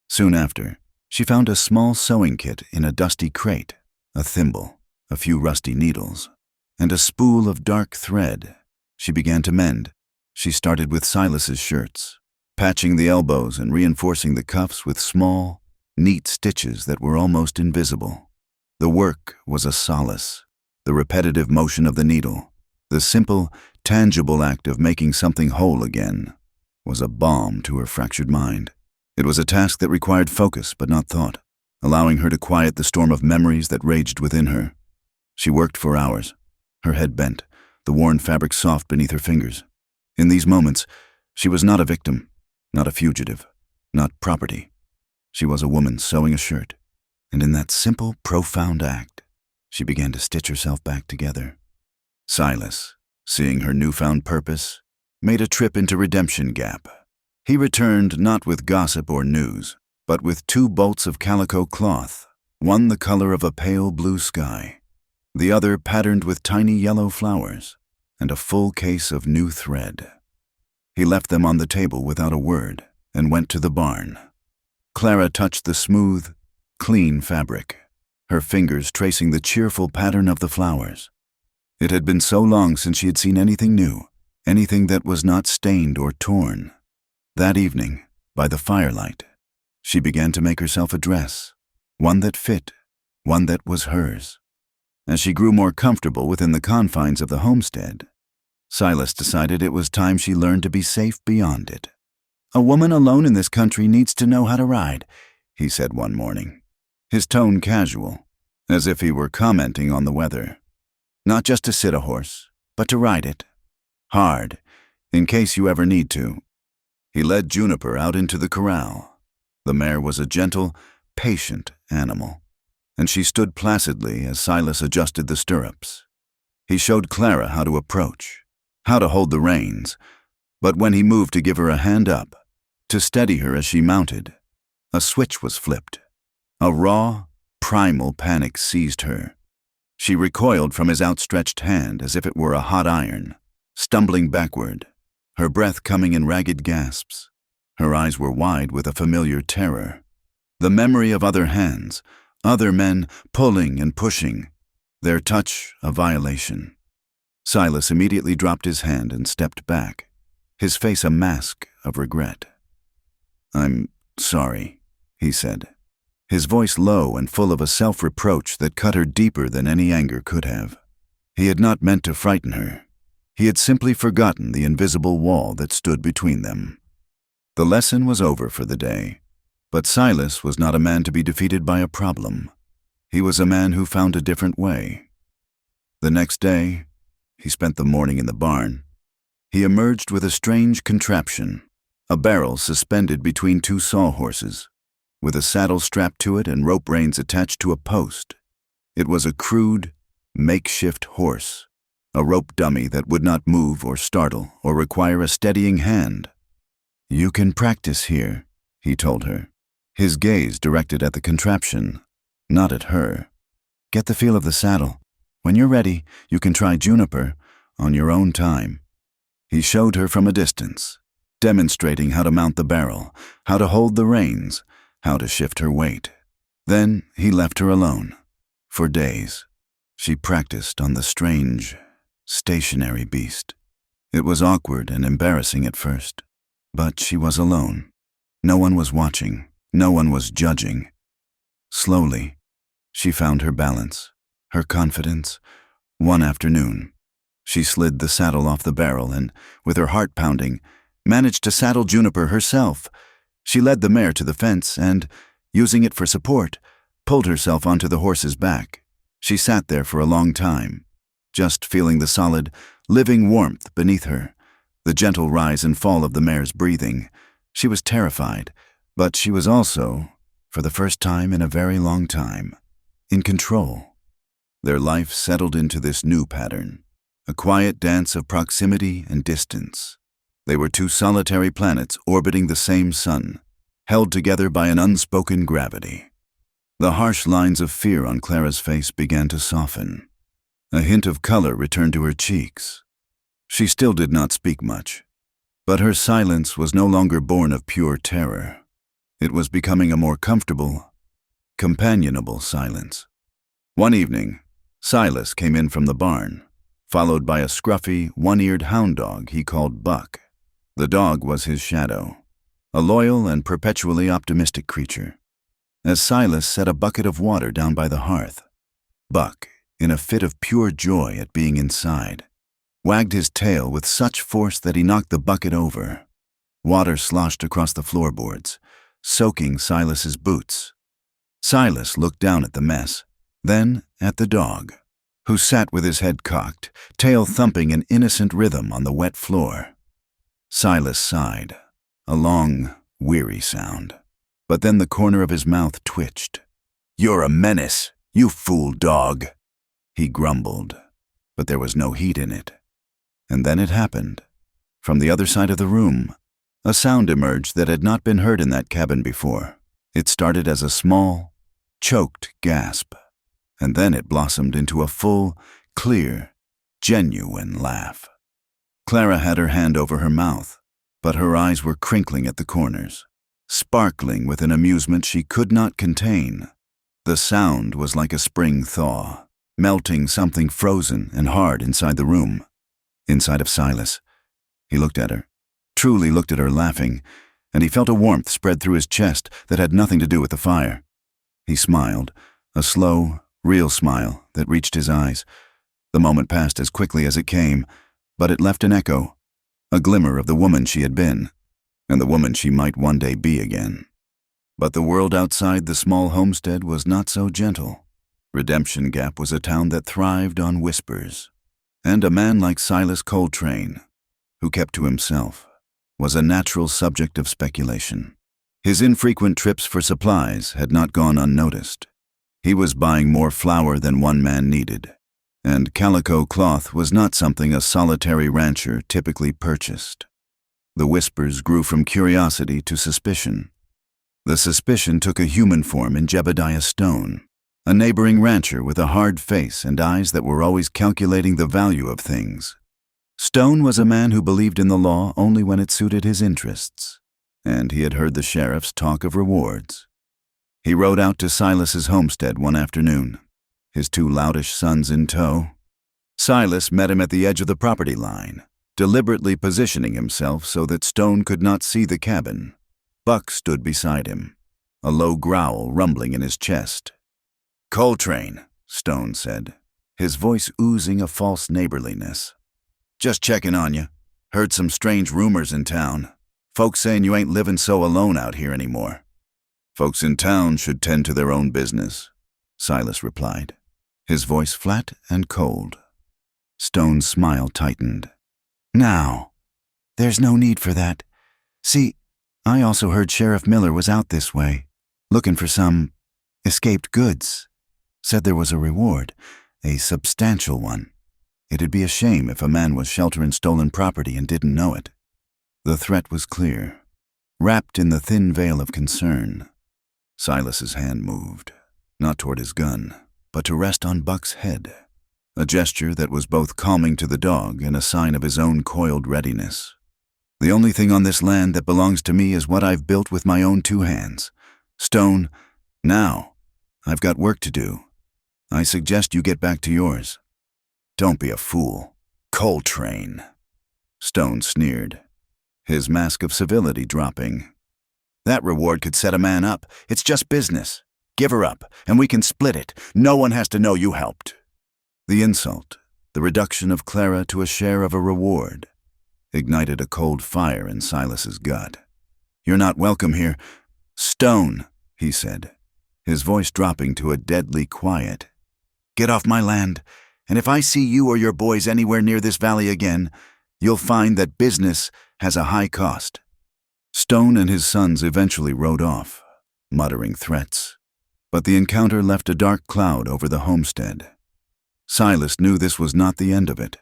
Soon after, she found a small sewing kit in a dusty crate, a thimble, a few rusty needles, and a spool of dark thread. She began to mend. She started with Silas's shirts, patching the elbows and reinforcing the cuffs with small, neat stitches that were almost invisible. The work was a solace. The repetitive motion of the needle, the simple, tangible act of making something whole again, was a balm to her fractured mind. It was a task that required focus but not thought, allowing her to quiet the storm of memories that raged within her. She worked for hours, her head bent, the worn fabric soft beneath her fingers. In these moments, she was not a victim, not a fugitive, not property. She was a woman sewing a shirt, and in that simple, profound act, she began to stitch herself back together. Silas, seeing her newfound purpose, made a trip into Redemption Gap. He returned not with gossip or news, but with 2 bolts of calico cloth, one the color of a pale blue sky, the other patterned with tiny yellow flowers, and a full case of new thread. He left them on the table without a word and went to the barn. Clara touched the smooth, clean fabric, her fingers tracing the cheerful pattern of the flowers. It had been so long since she had seen anything new, anything that was not stained or torn. That evening, by the firelight, she began to make herself a dress, one that fit, one that was hers. As she grew more comfortable within the confines of the homestead, Silas decided it was time she learned to be safe beyond it. "A woman alone in this country needs to know how to ride," he said one morning, his tone casual, as if he were commenting on the weather. "Not just to sit a horse, but to ride it. Hard, in case you ever need to." He led Juniper out into the corral. The mare was a gentle, patient animal, and she stood placidly as Silas adjusted the stirrups. He showed Clara how to approach, how to hold the reins, but when he moved to give her a hand up, to steady her as she mounted, a switch was flipped. A raw, primal panic seized her. She recoiled from his outstretched hand as if it were a hot iron, stumbling backward, her breath coming in ragged gasps. Her eyes were wide with a familiar terror. The memory of other hands, other men pulling and pushing, their touch a violation. Silas immediately dropped his hand and stepped back, his face a mask of regret. "I'm sorry," he said, his voice low and full of a self-reproach that cut her deeper than any anger could have. He had not meant to frighten her. He had simply forgotten the invisible wall that stood between them. The lesson was over for the day, but Silas was not a man to be defeated by a problem. He was a man who found a different way. The next day, he spent the morning in the barn. He emerged with a strange contraption, a barrel suspended between 2 sawhorses, with a saddle strapped to it and rope reins attached to a post. It was a crude, makeshift horse, a rope dummy that would not move or startle or require a steadying hand. "You can practice here," he told her, his gaze directed at the contraption, not at her. "Get the feel of the saddle. When you're ready, you can try Juniper on your own time." He showed her from a distance, demonstrating how to mount the barrel, how to hold the reins, how to shift her weight. Then he left her alone. For days, she practiced on the strange, stationary beast. It was awkward and embarrassing at first, but she was alone. No one was watching, no one was judging. Slowly, she found her balance, her confidence. One afternoon, she slid the saddle off the barrel and, with her heart pounding, managed to saddle Juniper herself. She led the mare to the fence and, using it for support, pulled herself onto the horse's back. She sat there for a long time, just feeling the solid, living warmth beneath her, the gentle rise and fall of the mare's breathing. She was terrified, but she was also, for the first time in a very long time, in control. Their life settled into this new pattern, a quiet dance of proximity and distance. They were 2 solitary planets orbiting the same sun, held together by an unspoken gravity. The harsh lines of fear on Clara's face began to soften. A hint of color returned to her cheeks. She still did not speak much, but her silence was no longer born of pure terror. It was becoming a more comfortable, companionable silence. One evening, Silas came in from the barn, followed by a scruffy, one-eared hound dog he called Buck. The dog was his shadow, a loyal and perpetually optimistic creature. As Silas set a bucket of water down by the hearth, Buck, in a fit of pure joy at being inside, wagged his tail with such force that he knocked the bucket over. Water sloshed across the floorboards, soaking Silas's boots. Silas looked down at the mess, then at the dog, who sat with his head cocked, tail thumping an innocent rhythm on the wet floor. Silas sighed, a long, weary sound, but then the corner of his mouth twitched. "You're a menace, you fool dog," he grumbled, but there was no heat in it. And then it happened. From the other side of the room, a sound emerged that had not been heard in that cabin before. It started as a small, choked gasp, and then it blossomed into a full, clear, genuine laugh. Clara had her hand over her mouth, but her eyes were crinkling at the corners, sparkling with an amusement she could not contain. The sound was like a spring thaw, melting something frozen and hard inside the room. Inside of Silas. He looked at her, truly looked at her laughing, and he felt a warmth spread through his chest that had nothing to do with the fire. He smiled, a slow, real smile that reached his eyes. The moment passed as quickly as it came, but it left an echo, a glimmer of the woman she had been, and the woman she might one day be again. But the world outside the small homestead was not so gentle. Redemption Gap was a town that thrived on whispers, and a man like Silas Coltrane, who kept to himself, was a natural subject of speculation. His infrequent trips for supplies had not gone unnoticed. He was buying more flour than one man needed, and calico cloth was not something a solitary rancher typically purchased. The whispers grew from curiosity to suspicion. The suspicion took a human form in Jebediah Stone, a neighboring rancher with a hard face and eyes that were always calculating the value of things. Stone was a man who believed in the law only when it suited his interests, and he had heard the sheriffs talk of rewards. He rode out to Silas's homestead one afternoon, his two loutish sons in tow. Silas met him at the edge of the property line, deliberately positioning himself so that Stone could not see the cabin. Buck stood beside him, a low growl rumbling in his chest. "Coltrane," Stone said, his voice oozing a false neighborliness. "Just checking on you. Heard some strange rumors in town. Folks saying you ain't living so alone out here anymore." "Folks in town should tend to their own business," Silas replied, his voice flat and cold. Stone's smile tightened. "Now, there's no need for that. See, I also heard Sheriff Miller was out this way, looking for some escaped goods. Said there was a reward, a substantial one. It'd be a shame if a man was sheltering stolen property and didn't know it." The threat was clear, wrapped in the thin veil of concern. Silas's hand moved, not toward his gun, but to rest on Buck's head, a gesture that was both calming to the dog and a sign of his own coiled readiness. "The only thing on this land that belongs to me is what I've built with my own two hands. Stone, now, I've got work to do. I suggest you get back to yours." "Don't be a fool. Coltrane," Stone sneered, his mask of civility dropping. "That reward could set a man up. It's just business. Give her up, and we can split it. No one has to know you helped." The insult, the reduction of Clara to a share of a reward, ignited a cold fire in Silas's gut. "You're not welcome here." "Stone," he said, his voice dropping to a deadly quiet. "Get off my land, and if I see you or your boys anywhere near this valley again, you'll find that business has a high cost." Stone and his sons eventually rode off, muttering threats, but the encounter left a dark cloud over the homestead. Silas knew this was not the end of it.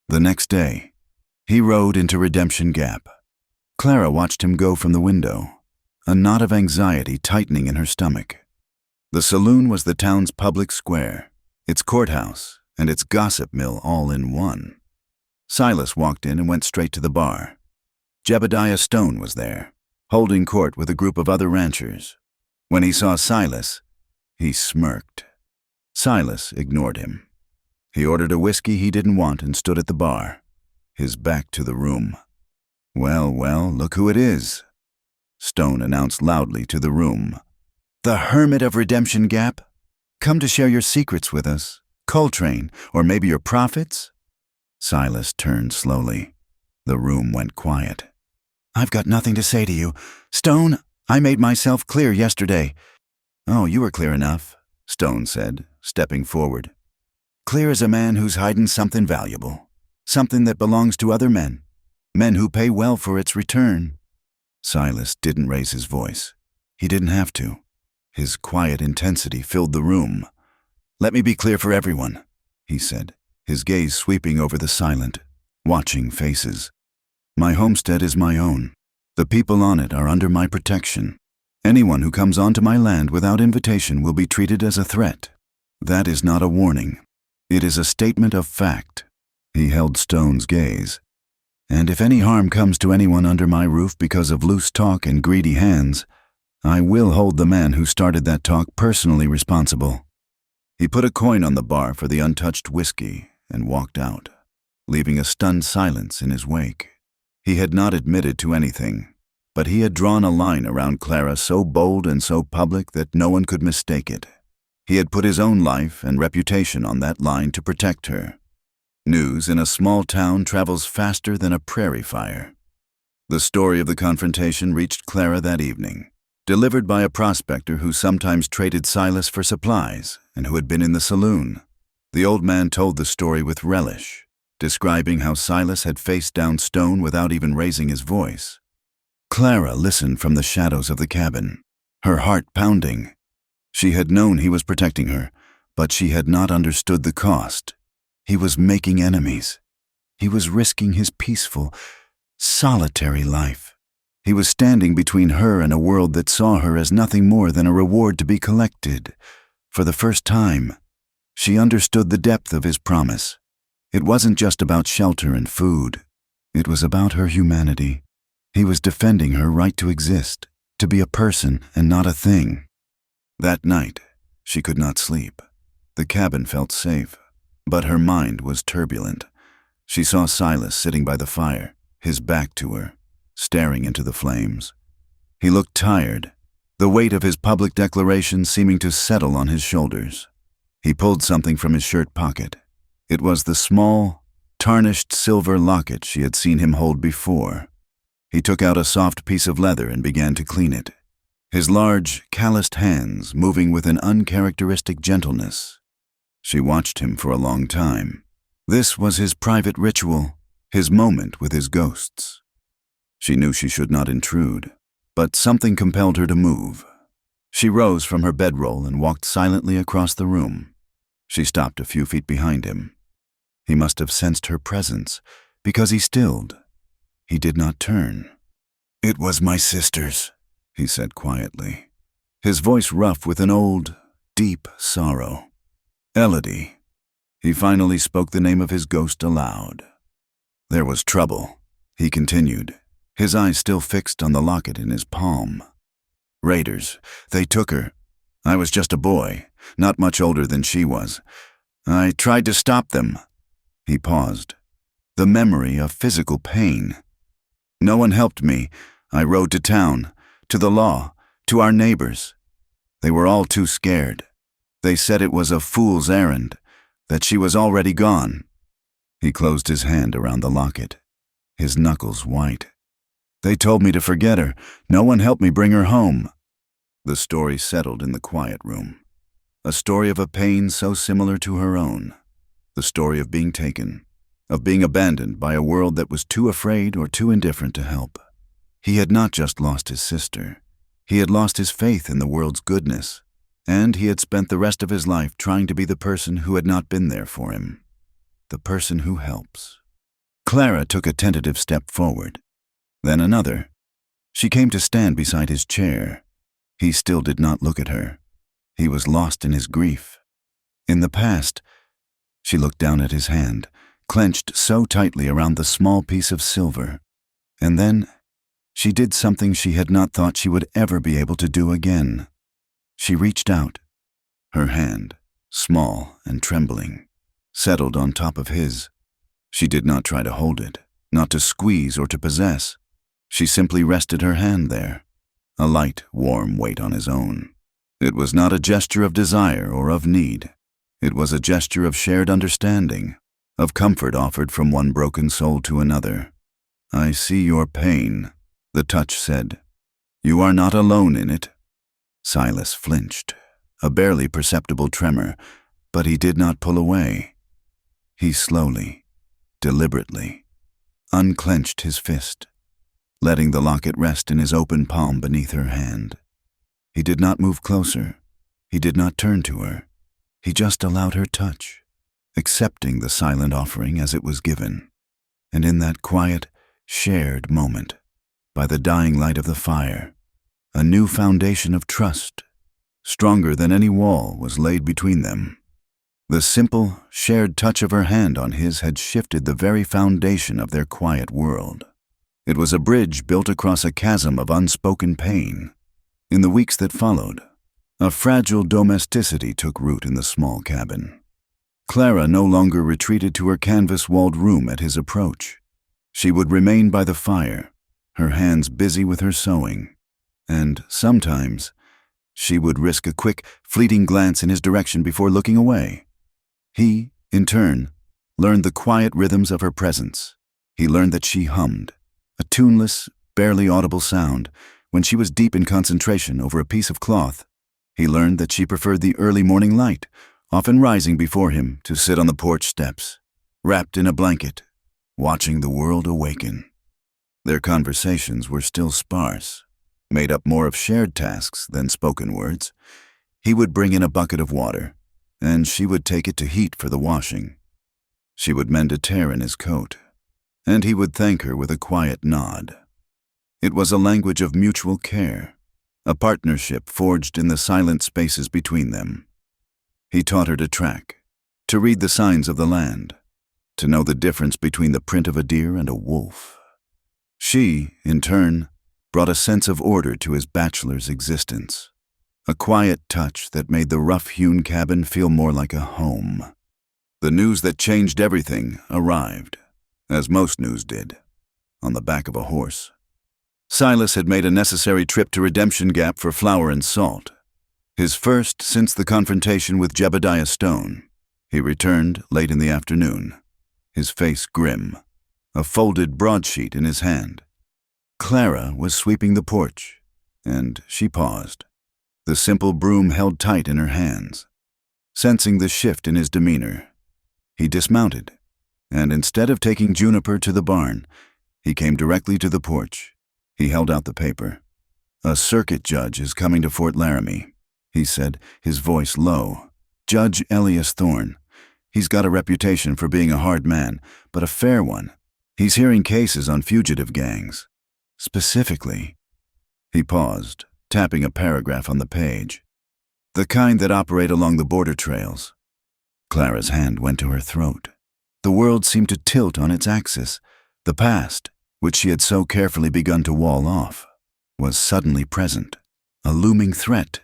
The next day, he rode into Redemption Gap. Clara watched him go from the window, a knot of anxiety tightening in her stomach. The saloon was the town's public square, its courthouse, and its gossip mill all in one. Silas walked in and went straight to the bar. Jebediah Stone was there, holding court with a group of other ranchers. When he saw Silas, he smirked. Silas ignored him. He ordered a whiskey he didn't want and stood at the bar, his back to the room. "Well, well, look who it is," Stone announced loudly to the room. "The Hermit of Redemption Gap? Come to share your secrets with us. Coltrane, or maybe your profits?" Silas turned slowly. The room went quiet. "I've got nothing to say to you. Stone, I made myself clear yesterday." "Oh, you were clear enough," Stone said, stepping forward. "Clear as a man who's hiding something valuable, something that belongs to other men, men who pay well for its return." Silas didn't raise his voice. He didn't have to. His quiet intensity filled the room. "Let me be clear for everyone," he said, his gaze sweeping over the silent, watching faces. My homestead is my own. The people on it are under my protection. Anyone who comes onto my land without invitation will be treated as a threat. That is not a warning. It is a statement of fact. He held Stone's gaze. And if any harm comes to anyone under my roof because of loose talk and greedy hands, I will hold the man who started that talk personally responsible. He put a coin on the bar for the untouched whiskey and walked out, leaving a stunned silence in his wake. He had not admitted to anything, but he had drawn a line around Clara so bold and so public that no one could mistake it. He had put his own life and reputation on that line to protect her. News in a small town travels faster than a prairie fire. The story of the confrontation reached Clara that evening, delivered by a prospector who sometimes traded Silas for supplies and who had been in the saloon. The old man told the story with relish, describing how Silas had faced down Stone without even raising his voice. Clara listened from the shadows of the cabin, her heart pounding. She had known he was protecting her, but she had not understood the cost. He was making enemies. He was risking his peaceful, solitary life. He was standing between her and a world that saw her as nothing more than a reward to be collected. For the first time, she understood the depth of his promise. It wasn't just about shelter and food. It was about her humanity. He was defending her right to exist, to be a person and not a thing. That night, she could not sleep. The cabin felt safe, but her mind was turbulent. She saw Silas sitting by the fire, his back to her, staring into the flames. He looked tired, the weight of his public declaration seeming to settle on his shoulders. He pulled something from his shirt pocket. It was the small, tarnished silver locket she had seen him hold before. He took out a soft piece of leather and began to clean it, his large, calloused hands moving with an uncharacteristic gentleness. She watched him for a long time. This was his private ritual, his moment with his ghosts. She knew she should not intrude, but something compelled her to move. She rose from her bedroll and walked silently across the room. She stopped a few feet behind him. He must have sensed her presence, because he stilled. He did not turn. "It was my sister's," he said quietly, his voice rough with an old, deep sorrow. "Elodie." He finally spoke the name of his ghost aloud. "There was trouble," he continued, his eyes still fixed on the locket in his palm. "Raiders, they took her. I was just a boy, not much older than she was. I tried to stop them." He paused, the memory of physical pain. "No one helped me. I rode to town, to the law, to our neighbors. They were all too scared. They said it was a fool's errand, that she was already gone." He closed his hand around the locket, his knuckles white. "They told me to forget her. No one helped me bring her home." The story settled in the quiet room. A story of a pain so similar to her own. The story of being taken, of being abandoned by a world that was too afraid or too indifferent to help. He had not just lost his sister. He had lost his faith in the world's goodness, and he had spent the rest of his life trying to be the person who had not been there for him. The person who helps. Clara took a tentative step forward, then another. She came to stand beside his chair. He still did not look at her. He was lost in his grief. In the past, she looked down at his hand, clenched so tightly around the small piece of silver. And then, she did something she had not thought she would ever be able to do again. She reached out. Her hand, small and trembling, settled on top of his. She did not try to hold it, not to squeeze or to possess. She simply rested her hand there, a light, warm weight on his own. It was not a gesture of desire or of need. It was a gesture of shared understanding, of comfort offered from one broken soul to another. "I see your pain," the touch said. "You are not alone in it." Silas flinched, a barely perceptible tremor, but he did not pull away. He slowly, deliberately, unclenched his fist, letting the locket rest in his open palm beneath her hand. He did not move closer. He did not turn to her. He just allowed her touch, accepting the silent offering as it was given. And in that quiet, shared moment, by the dying light of the fire, a new foundation of trust, stronger than any wall, was laid between them. The simple, shared touch of her hand on his had shifted the very foundation of their quiet world. It was a bridge built across a chasm of unspoken pain. In the weeks that followed, a fragile domesticity took root in the small cabin. Clara no longer retreated to her canvas-walled room at his approach. She would remain by the fire, her hands busy with her sewing, and sometimes she would risk a quick, fleeting glance in his direction before looking away. He, in turn, learned the quiet rhythms of her presence. He learned that she hummed, a tuneless, barely audible sound, when she was deep in concentration over a piece of cloth. He learned that she preferred the early morning light, often rising before him to sit on the porch steps, wrapped in a blanket, watching the world awaken. Their conversations were still sparse, made up more of shared tasks than spoken words. He would bring in a bucket of water, and she would take it to heat for the washing. She would mend a tear in his coat, and he would thank her with a quiet nod. It was a language of mutual care, a partnership forged in the silent spaces between them. He taught her to track, to read the signs of the land, to know the difference between the print of a deer and a wolf. She, in turn, brought a sense of order to his bachelor's existence, a quiet touch that made the rough-hewn cabin feel more like a home. The news that changed everything arrived, as most news did, on the back of a horse. Silas had made a necessary trip to Redemption Gap for flour and salt, his first since the confrontation with Jebediah Stone. He returned late in the afternoon, his face grim, a folded broadsheet in his hand. Clara was sweeping the porch, and she paused, the simple broom held tight in her hands. Sensing the shift in his demeanor, he dismounted, and instead of taking Juniper to the barn, he came directly to the porch. He held out the paper. "A circuit judge is coming to Fort Laramie," he said, his voice low. "Judge Elias Thorne. He's got a reputation for being a hard man, but a fair one. He's hearing cases on fugitive gangs. Specifically," he paused, tapping a paragraph on the page, "the kind that operate along the border trails." Clara's hand went to her throat. The world seemed to tilt on its axis. The past, which she had so carefully begun to wall off, was suddenly present, a looming threat.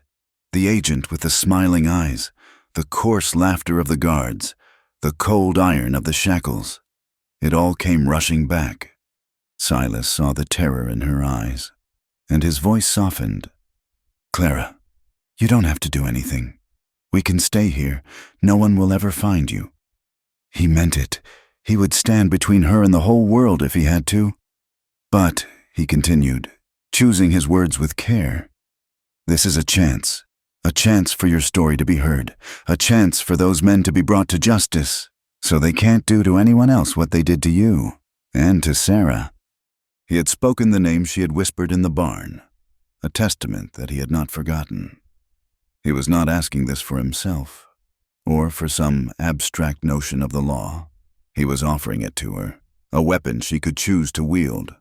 The agent with the smiling eyes, the coarse laughter of the guards, the cold iron of the shackles. It all came rushing back. Silas saw the terror in her eyes, and his voice softened. "Clara, you don't have to do anything. We can stay here. No one will ever find you." He meant it. He would stand between her and the whole world if he had to. "But," he continued, choosing his words with care, "this is a chance for your story to be heard, a chance for those men to be brought to justice, so they can't do to anyone else what they did to you, and to Sarah." He had spoken the name she had whispered in the barn, a testament that he had not forgotten. He was not asking this for himself, or for some abstract notion of the law. He was offering it to her, a weapon she could choose to wield.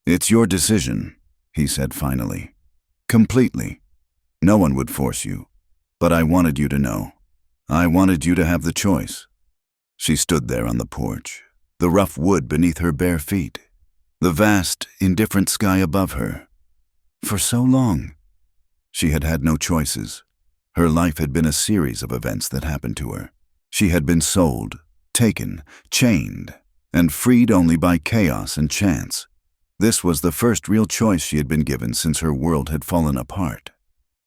"It's your decision," he said finally. "Completely. No one would force you, but I wanted you to know. I wanted you to have the choice." She stood there on the porch, the rough wood beneath her bare feet, the vast, indifferent sky above her. For so long, she had had no choices. Her life had been a series of events that happened to her. She had been sold, taken, chained, and freed only by chaos and chance. This was the first real choice she had been given since her world had fallen apart.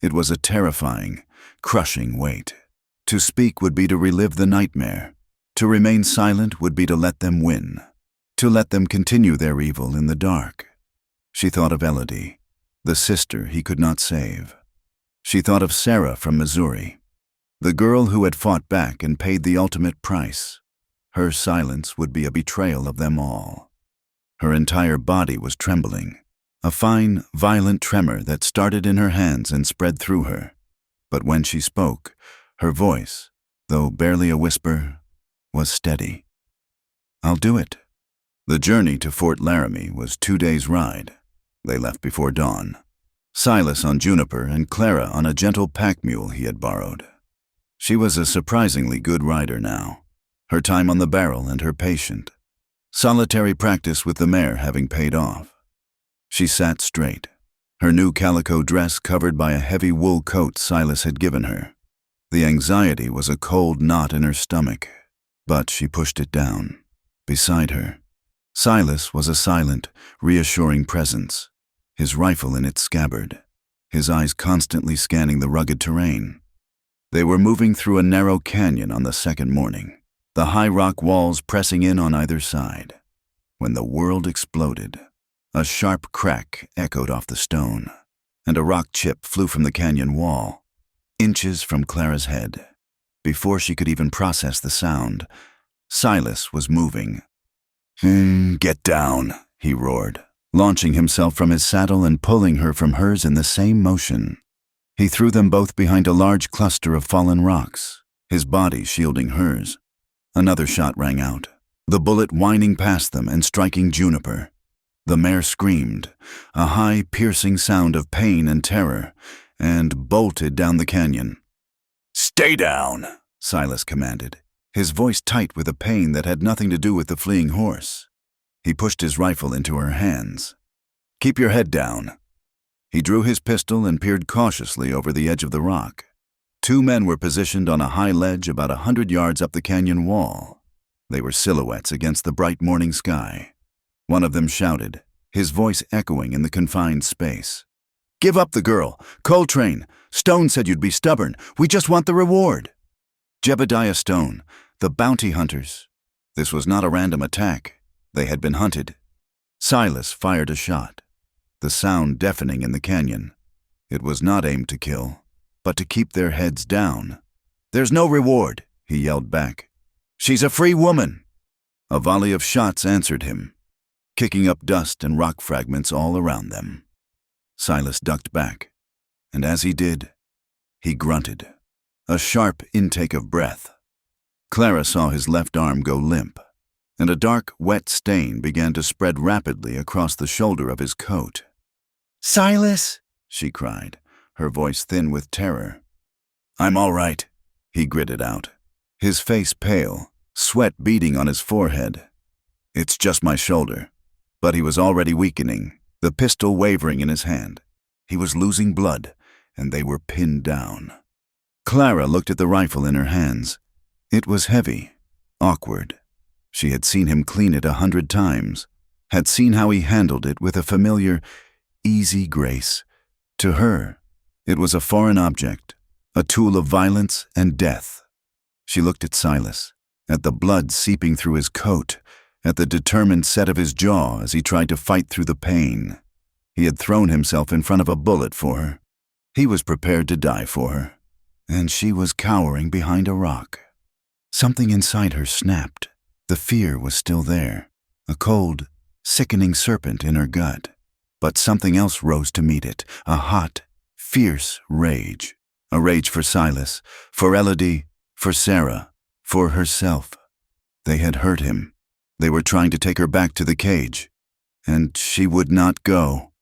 It was a terrifying, crushing weight. To speak would be to relive the nightmare. To remain silent would be to let them win, to let them continue their evil in the dark. She thought of Elodie, the sister he could not save. She thought of Sarah from Missouri, the girl who had fought back and paid the ultimate price. Her silence would be a betrayal of them all. Her entire body was trembling, a fine, violent tremor that started in her hands and spread through her. But when she spoke, her voice, though barely a whisper, was steady. "I'll do it. The journey to Fort Laramie was 2 days' ride. They left before dawn. Silas on Juniper and Clara on a gentle pack mule he had borrowed. She was a surprisingly good rider now, her time on the barrel and her patient. Solitary practice with the mare having paid off. She sat straight, her new calico dress covered by a heavy wool coat Silas had given her. The anxiety was a cold knot in her stomach, but she pushed it down. Beside her, Silas was a silent, reassuring presence, his rifle in its scabbard, his eyes constantly scanning the rugged terrain. They were moving through a narrow canyon on the second morning, the high rock walls pressing in on either side, when the world exploded. A sharp crack echoed off the stone, and a rock chip flew from the canyon wall, inches from Clara's head. Before she could even process the sound, Silas was moving. "Get down," he roared, launching himself from his saddle and pulling her from hers in the same motion. He threw them both behind a large cluster of fallen rocks, his body shielding hers. Another shot rang out, the bullet whining past them and striking Juniper. The mare screamed, a high, piercing sound of pain and terror, and bolted down the canyon. "Stay down," Silas commanded, his voice tight with a pain that had nothing to do with the fleeing horse. He pushed his rifle into her hands. "Keep your head down." He drew his pistol and peered cautiously over the edge of the rock. 2 men were positioned on a high ledge about 100 yards up the canyon wall. They were silhouettes against the bright morning sky. One of them shouted, his voice echoing in the confined space. "Give up the girl! Coltrane! Stone said you'd be stubborn. We just want the reward." Jebediah Stone, the bounty hunters. This was not a random attack. They had been hunted. Silas fired a shot, the sound deafening in the canyon. It was not aimed to kill, but to keep their heads down. "There's no reward," he yelled back. "She's a free woman." A volley of shots answered him, kicking up dust and rock fragments all around them. Silas ducked back, and as he did, he grunted, a sharp intake of breath. Clara saw his left arm go limp, and a dark, wet stain began to spread rapidly across the shoulder of his coat. "Silas!" she cried, her voice thin with terror. "I'm all right," he gritted out, his face pale, sweat beading on his forehead. "It's just my shoulder." But he was already weakening, the pistol wavering in his hand. He was losing blood, and they were pinned down. Clara looked at the rifle in her hands. It was heavy, awkward. She had seen him clean it 100 times, had seen how he handled it with a familiar, easy grace. To her, it was a foreign object, a tool of violence and death. She looked at Silas, at the blood seeping through his coat, at the determined set of his jaw as he tried to fight through the pain. He had thrown himself in front of a bullet for her. He was prepared to die for her, and she was cowering behind a rock. Something inside her snapped. The fear was still there, a cold, sickening serpent in her gut. But something else rose to meet it, a hot, fierce rage. A rage for Silas, for Elodie, for Sarah, for herself. They had hurt him. They were trying to take her back to the cage, and she would not go.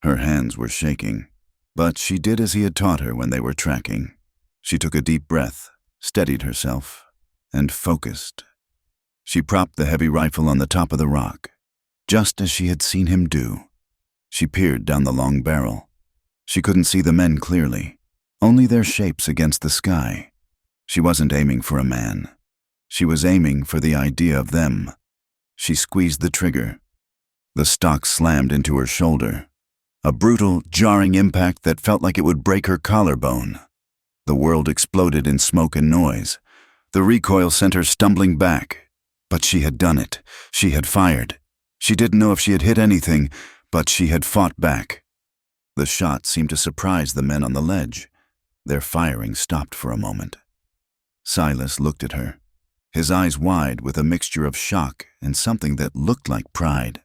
Her hands were shaking, but she did as he had taught her when they were tracking. She took a deep breath, steadied herself, and focused. She propped the heavy rifle on the top of the rock, just as she had seen him do. She peered down the long barrel. She couldn't see the men clearly, only their shapes against the sky. She wasn't aiming for a man. She was aiming for the idea of them. She squeezed the trigger. The stock slammed into her shoulder, a brutal, jarring impact that felt like it would break her collarbone. The world exploded in smoke and noise. The recoil sent her stumbling back. But she had done it. She had fired. She didn't know if she had hit anything, but she had fought back. The shot seemed to surprise the men on the ledge. Their firing stopped for a moment. Silas looked at her, his eyes wide with a mixture of shock and something that looked like pride.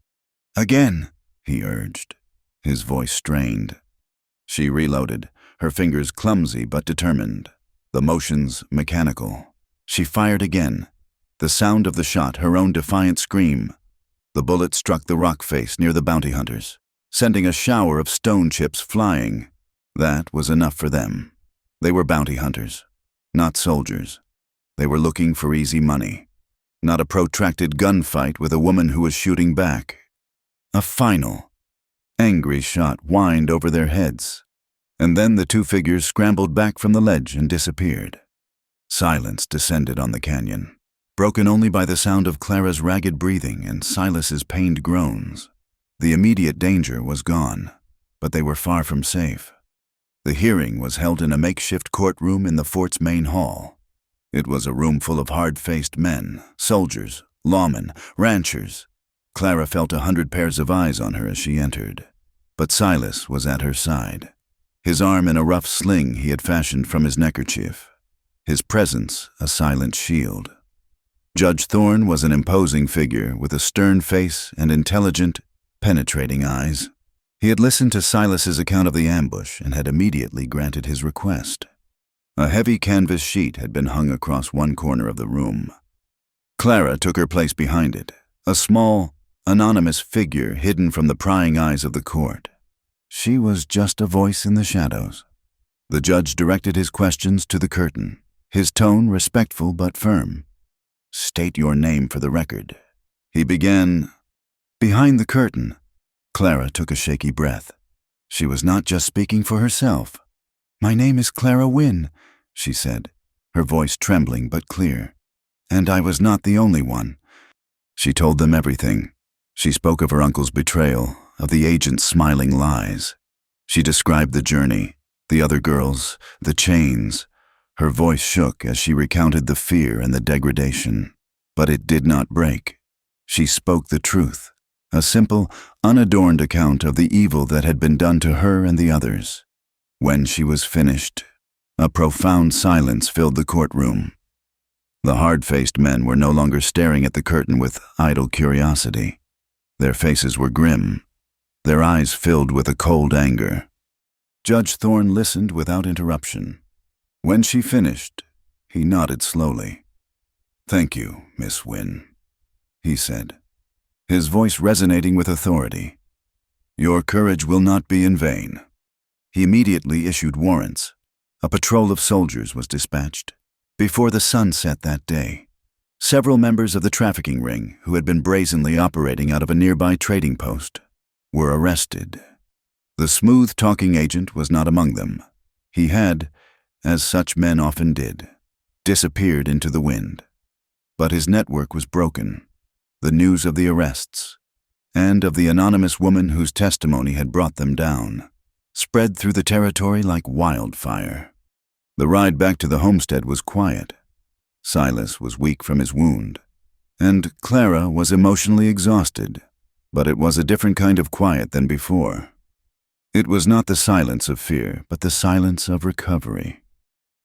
"Again," he urged, his voice strained. She reloaded, her fingers clumsy but determined, the motions mechanical. She fired again, the sound of the shot her own defiant scream. The bullet struck the rock face near the bounty hunters, sending a shower of stone chips flying. That was enough for them. They were bounty hunters, not soldiers. They were looking for easy money, not a protracted gunfight with a woman who was shooting back. A final, angry shot whined over their heads, and then the two figures scrambled back from the ledge and disappeared. Silence descended on the canyon, broken only by the sound of Clara's ragged breathing and Silas's pained groans. The immediate danger was gone, but they were far from safe. The hearing was held in a makeshift courtroom in the fort's main hall. It was a room full of hard-faced men, soldiers, lawmen, ranchers. Clara felt 100 pairs of eyes on her as she entered, but Silas was at her side, his arm in a rough sling he had fashioned from his neckerchief, his presence a silent shield. Judge Thorne was an imposing figure with a stern face and intelligent, penetrating eyes. He had listened to Silas's account of the ambush and had immediately granted his request. A heavy canvas sheet had been hung across one corner of the room. Clara took her place behind it, a small, anonymous figure hidden from the prying eyes of the court. She was just a voice in the shadows. The judge directed his questions to the curtain, his tone respectful but firm. "State your name for the record." He began. Behind the curtain, Clara took a shaky breath. She was not just speaking for herself. "My name is Clara Wynne," she said, her voice trembling but clear. "And I was not the only one." She told them everything. She spoke of her uncle's betrayal, of the agent's smiling lies. She described the journey, the other girls, the chains. Her voice shook as she recounted the fear and the degradation. But it did not break. She spoke the truth, a simple, unadorned account of the evil that had been done to her and the others. When she was finished, a profound silence filled the courtroom. The hard-faced men were no longer staring at the curtain with idle curiosity. Their faces were grim, their eyes filled with a cold anger. Judge Thorne listened without interruption. When she finished, he nodded slowly. "Thank you, Miss Wynne," he said, his voice resonating with authority. "Your courage will not be in vain." He immediately issued warrants. A patrol of soldiers was dispatched. Before the sun set that day, several members of the trafficking ring, who had been brazenly operating out of a nearby trading post, were arrested. The smooth-talking agent was not among them. He had, as such men often did, disappeared into the wind. But his network was broken. The news of the arrests, and of the anonymous woman whose testimony had brought them down, spread through the territory like wildfire. The ride back to the homestead was quiet. Silas was weak from his wound, and Clara was emotionally exhausted, but it was a different kind of quiet than before. It was not the silence of fear, but the silence of recovery.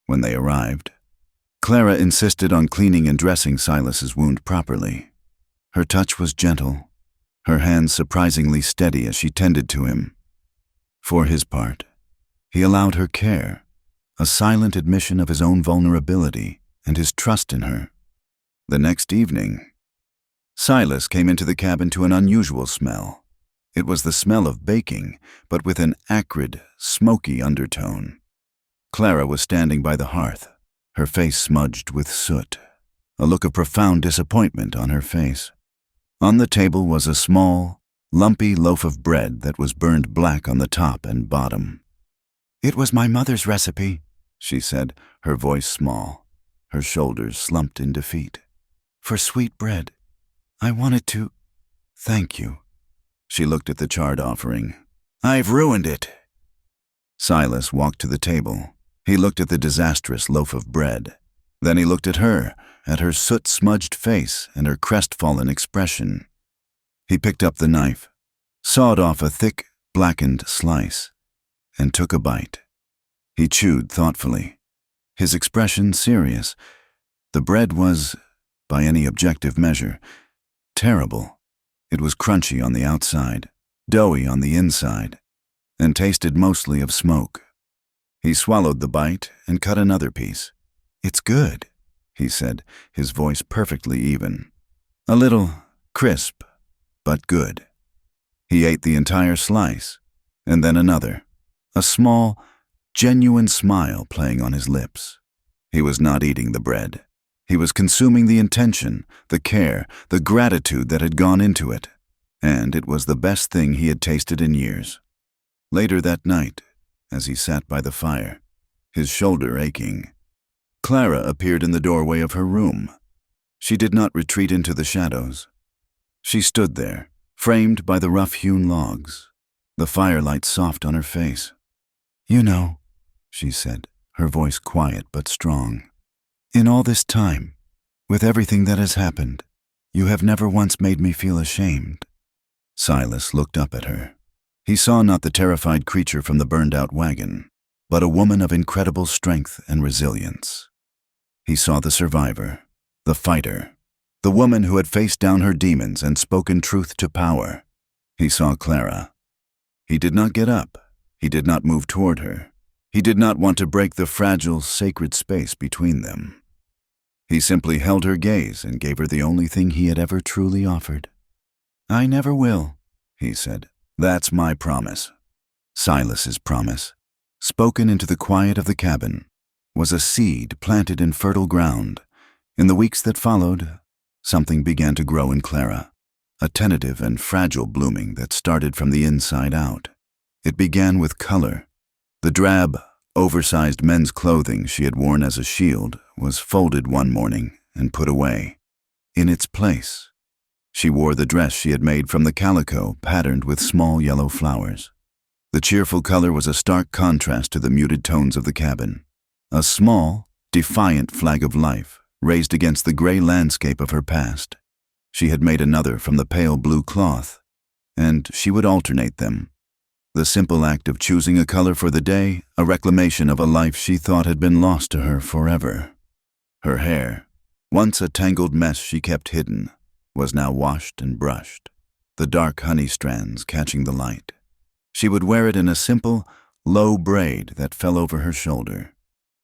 When they arrived, Clara insisted on cleaning and dressing Silas's wound properly. Her touch was gentle, her hands surprisingly steady as she tended to him. For his part, he allowed her care, a silent admission of his own vulnerability and his trust in her. The next evening, Silas came into the cabin to an unusual smell. It was the smell of baking, but with an acrid, smoky undertone. Clara was standing by the hearth, her face smudged with soot, a look of profound disappointment on her face. On the table was a small, lumpy loaf of bread that was burned black on the top and bottom. "It was my mother's recipe," she said, her voice small, her shoulders slumped in defeat. "For sweet bread. I wanted to... Thank you." She looked at the charred offering. "I've ruined it." Silas walked to the table. He looked at the disastrous loaf of bread. Then he looked at her soot-smudged face and her crestfallen expression. He picked up the knife, sawed off a thick, blackened slice, and took a bite. He chewed thoughtfully, his expression serious. The bread was, by any objective measure, terrible. It was crunchy on the outside, doughy on the inside, and tasted mostly of smoke. He swallowed the bite and cut another piece. "It's good," he said, his voice perfectly even. A little crisp, but good. He ate the entire slice, and then another, a small, genuine smile playing on his lips. He was not eating the bread. He was consuming the intention, the care, the gratitude that had gone into it, and it was the best thing he had tasted in years. Later that night, as he sat by the fire, his shoulder aching, Clara appeared in the doorway of her room. She did not retreat into the shadows. She stood there, framed by the rough-hewn logs, the firelight soft on her face. "You know," she said, her voice quiet but strong, "in all this time, with everything that has happened, you have never once made me feel ashamed." Silas looked up at her. He saw not the terrified creature from the burned-out wagon, but a woman of incredible strength and resilience. He saw the survivor, the fighter, the woman who had faced down her demons and spoken truth to power. He saw Clara. He did not get up. He did not move toward her. He did not want to break the fragile, sacred space between them. He simply held her gaze and gave her the only thing he had ever truly offered. "I never will," he said. "That's my promise." Silas's promise, spoken into the quiet of the cabin, was a seed planted in fertile ground. In the weeks that followed, something began to grow in Clara, a tentative and fragile blooming that started from the inside out. It began with color. The drab, oversized men's clothing she had worn as a shield was folded one morning and put away. In its place, she wore the dress she had made from the calico patterned with small yellow flowers. The cheerful color was a stark contrast to the muted tones of the cabin, a small, defiant flag of life raised against the gray landscape of her past. She had made another from the pale blue cloth, and she would alternate them. The simple act of choosing a color for the day, a reclamation of a life she thought had been lost to her forever. Her hair, once a tangled mess she kept hidden, was now washed and brushed, the dark honey strands catching the light. She would wear it in a simple, low braid that fell over her shoulder.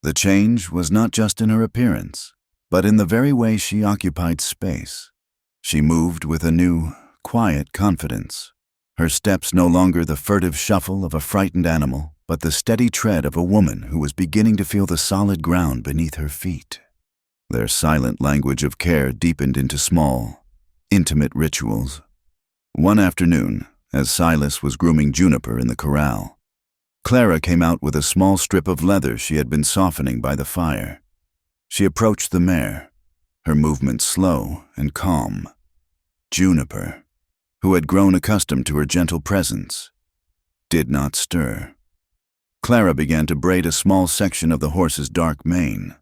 The change was not just in her appearance, but in the very way she occupied space. She moved with a new, quiet confidence. Her steps no longer the furtive shuffle of a frightened animal, but the steady tread of a woman who was beginning to feel the solid ground beneath her feet. Their silent language of care deepened into small, intimate rituals. One afternoon, as Silas was grooming Juniper in the corral, Clara came out with a small strip of leather she had been softening by the fire. She approached the mare, her movements slow and calm. Juniper, who had grown accustomed to her gentle presence, did not stir. Clara began to braid a small section of the horse's dark mane,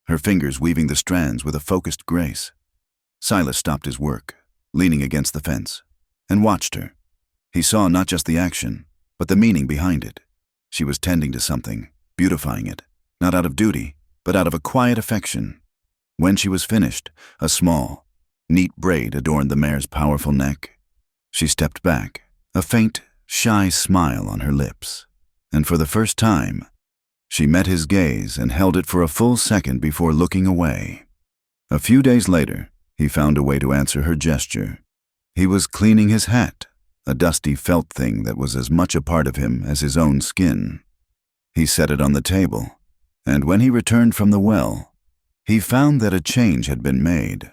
her fingers weaving the strands with a focused grace. Silas stopped his work, leaning against the fence, and watched her. He saw not just the action, but the meaning behind it. She was tending to something, beautifying it, not out of duty, but out of a quiet affection. When she was finished, a small, neat braid adorned the mare's powerful neck. She stepped back, a faint, shy smile on her lips, and for the first time, she met his gaze and held it for a full second before looking away. A few days later, he found a way to answer her gesture. He was cleaning his hat, a dusty felt thing that was as much a part of him as his own skin. He set it on the table, and when he returned from the well, he found that a change had been made.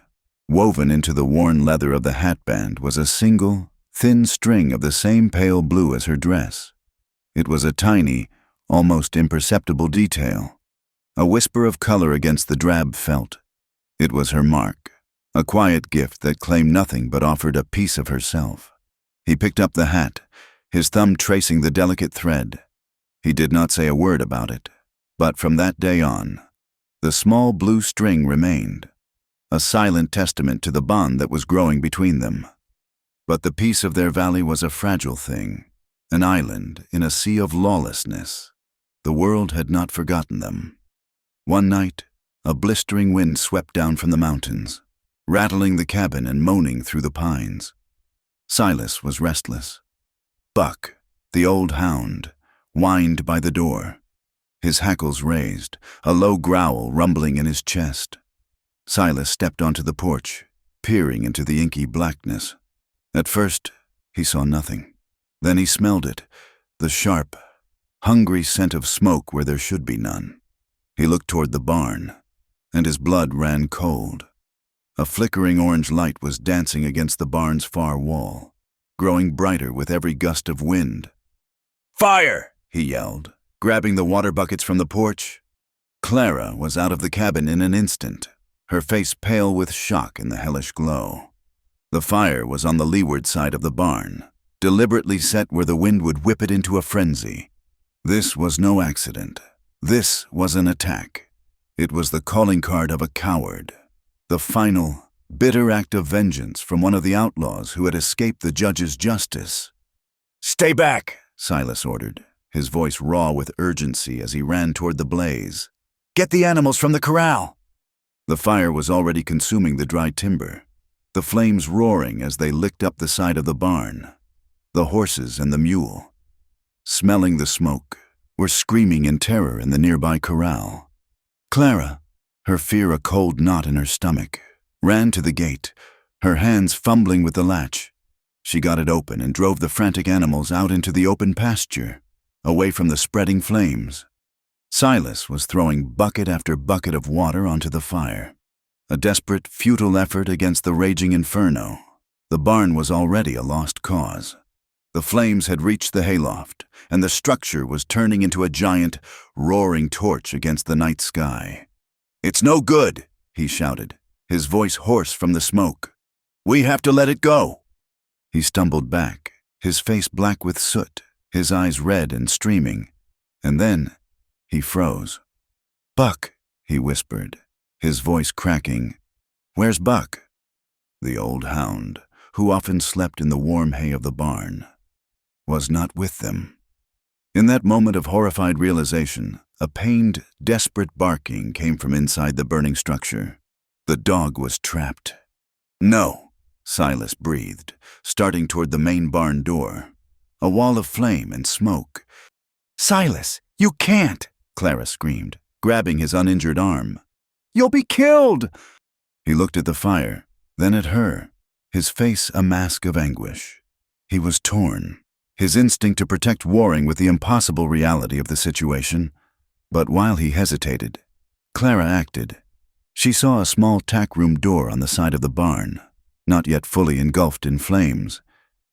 Woven into the worn leather of the hatband was a single, thin string of the same pale blue as her dress. It was a tiny, almost imperceptible detail, a whisper of color against the drab felt. It was her mark, a quiet gift that claimed nothing but offered a piece of herself. He picked up the hat, his thumb tracing the delicate thread. He did not say a word about it, but from that day on, the small blue string remained, a silent testament to the bond that was growing between them. But the peace of their valley was a fragile thing, an island in a sea of lawlessness. The world had not forgotten them. One night, a blistering wind swept down from the mountains, rattling the cabin and moaning through the pines. Silas was restless. Buck, the old hound, whined by the door, his hackles raised, a low growl rumbling in his chest. Silas stepped onto the porch, peering into the inky blackness. At first, he saw nothing. Then he smelled it, the sharp, hungry scent of smoke where there should be none. He looked toward the barn, and his blood ran cold. A flickering orange light was dancing against the barn's far wall, growing brighter with every gust of wind. "Fire!" he yelled, grabbing the water buckets from the porch. Clara was out of the cabin in an instant, her face pale with shock in the hellish glow. The fire was on the leeward side of the barn, deliberately set where the wind would whip it into a frenzy. This was no accident. This was an attack. It was the calling card of a coward, the final, bitter act of vengeance from one of the outlaws who had escaped the judge's justice. "Stay back," Silas ordered, his voice raw with urgency as he ran toward the blaze. "Get the animals from the corral." The fire was already consuming the dry timber, the flames roaring as they licked up the side of the barn. The horses and the mule, smelling the smoke, were screaming in terror in the nearby corral. Clara, her fear a cold knot in her stomach, ran to the gate, her hands fumbling with the latch. She got it open and drove the frantic animals out into the open pasture, away from the spreading flames. Silas was throwing bucket after bucket of water onto the fire, a desperate, futile effort against the raging inferno. The barn was already a lost cause. The flames had reached the hayloft, and the structure was turning into a giant, roaring torch against the night sky. "It's no good," he shouted, his voice hoarse from the smoke. "We have to let it go." He stumbled back, his face black with soot, his eyes red and streaming, and then he froze. "Buck," he whispered, his voice cracking. "Where's Buck?" The old hound, who often slept in the warm hay of the barn, was not with them. In that moment of horrified realization, a pained, desperate barking came from inside the burning structure. The dog was trapped. "No," Silas breathed, starting toward the main barn door. A wall of flame and smoke. "Silas, you can't!" Clara screamed, grabbing his uninjured arm. "You'll be killed!" He looked at the fire, then at her, his face a mask of anguish. He was torn, his instinct to protect warring with the impossible reality of the situation. But while he hesitated, Clara acted. She saw a small tack room door on the side of the barn, not yet fully engulfed in flames.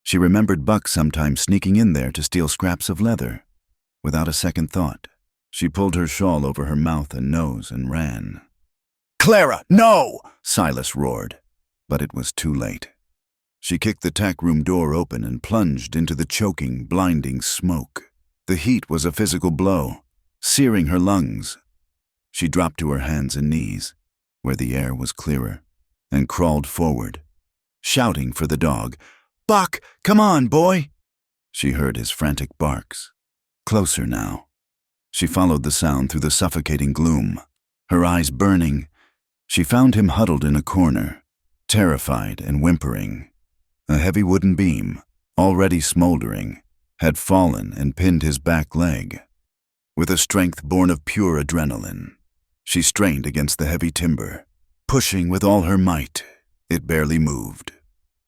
She remembered Buck sometimes sneaking in there to steal scraps of leather. Without a second thought, she pulled her shawl over her mouth and nose and ran. "Clara, no!" Silas roared, but it was too late. She kicked the tack room door open and plunged into the choking, blinding smoke. The heat was a physical blow, searing her lungs. She dropped to her hands and knees, where the air was clearer, and crawled forward, shouting for the dog. "Buck, come on, boy!" She heard his frantic barks. Closer now. She followed the sound through the suffocating gloom, her eyes burning. She found him huddled in a corner, terrified and whimpering. A heavy wooden beam, already smoldering, had fallen and pinned his back leg. With a strength born of pure adrenaline, she strained against the heavy timber, pushing with all her might. It barely moved.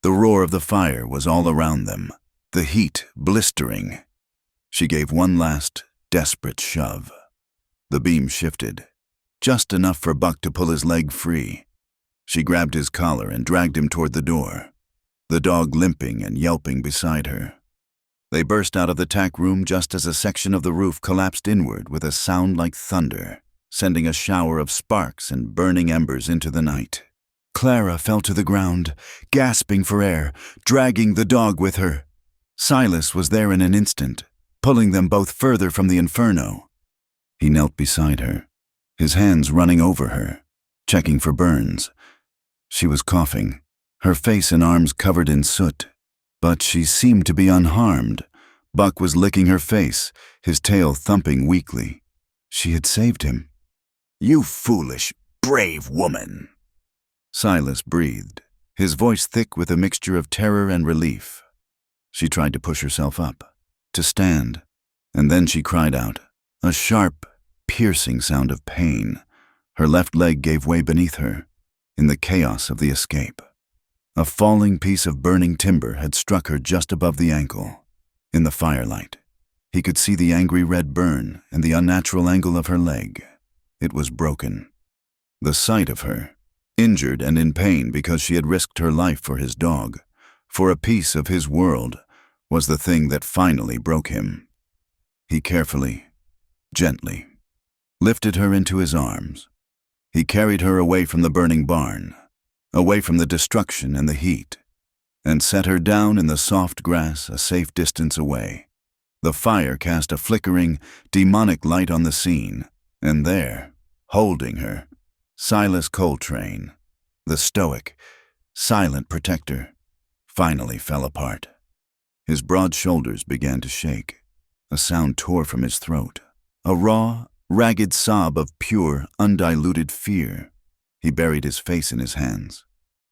The roar of the fire was all around them, the heat blistering. She gave one last, desperate shove. The beam shifted, just enough for Buck to pull his leg free. She grabbed his collar and dragged him toward the door, the dog limping and yelping beside her. They burst out of the tack room just as a section of the roof collapsed inward with a sound like thunder, sending a shower of sparks and burning embers into the night. Clara fell to the ground, gasping for air, dragging the dog with her. Silas was there in an instant, pulling them both further from the inferno. He knelt beside her, his hands running over her, checking for burns. She was coughing, her face and arms covered in soot, but she seemed to be unharmed. Buck was licking her face, his tail thumping weakly. She had saved him. "You foolish, brave woman," Silas breathed, his voice thick with a mixture of terror and relief. She tried to push herself up, to stand, and then she cried out, a sharp, piercing sound of pain. Her left leg gave way beneath her, in the chaos of the escape. A falling piece of burning timber had struck her just above the ankle. In the firelight, he could see the angry red burn and the unnatural angle of her leg. It was broken. The sight of her, injured and in pain because she had risked her life for his dog, for a piece of his world, was the thing that finally broke him. He carefully, gently, lifted her into his arms. He carried her away from the burning barn, away from the destruction and the heat, and set her down in the soft grass a safe distance away. The fire cast a flickering, demonic light on the scene, and there, holding her, Silas Coltrane, the stoic, silent protector, finally fell apart. His broad shoulders began to shake. A sound tore from his throat, a raw, ragged sob of pure, undiluted fear. He buried his face in his hands,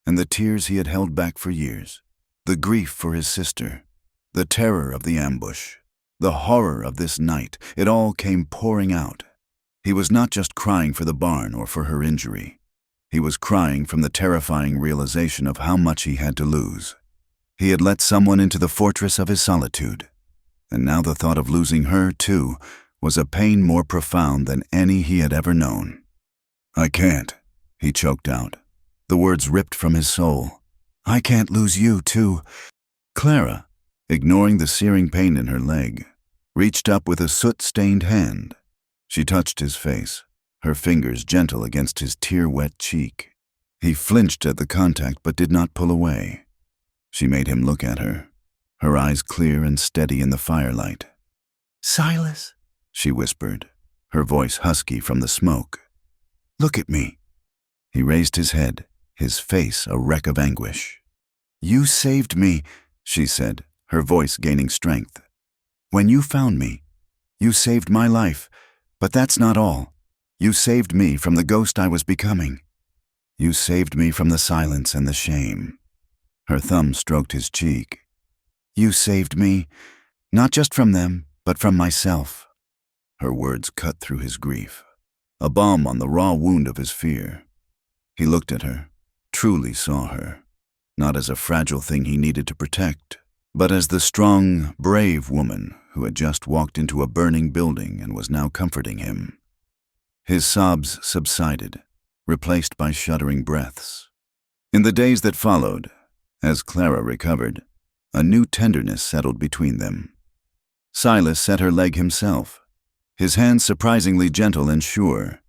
and the tears he had held back for years, the grief for his sister, the terror of the ambush, the horror of this night, it all came pouring out. He was not just crying for the barn or for her injury. He was crying from the terrifying realization of how much he had to lose. He had let someone into the fortress of his solitude, and now the thought of losing her, too, was a pain more profound than any he had ever known. "I can't," he choked out. The words ripped from his soul. "I can't lose you, too." Clara, ignoring the searing pain in her leg, reached up with a soot-stained hand. She touched his face, her fingers gentle against his tear-wet cheek. He flinched at the contact but did not pull away. She made him look at her, her eyes clear and steady in the firelight. "Silas," she whispered, her voice husky from the smoke. "Look at me." He raised his head, his face a wreck of anguish. "You saved me," she said, her voice gaining strength. "When you found me, you saved my life, but that's not all. You saved me from the ghost I was becoming. You saved me from the silence and the shame." Her thumb stroked his cheek. "You saved me, not just from them, but from myself." Her words cut through his grief, a balm on the raw wound of his fear. He looked at her, truly saw her, not as a fragile thing he needed to protect, but as the strong, brave woman who had just walked into a burning building and was now comforting him. His sobs subsided, replaced by shuddering breaths. In the days that followed, as Clara recovered, a new tenderness settled between them. Silas set her leg himself, his hands surprisingly gentle and sure,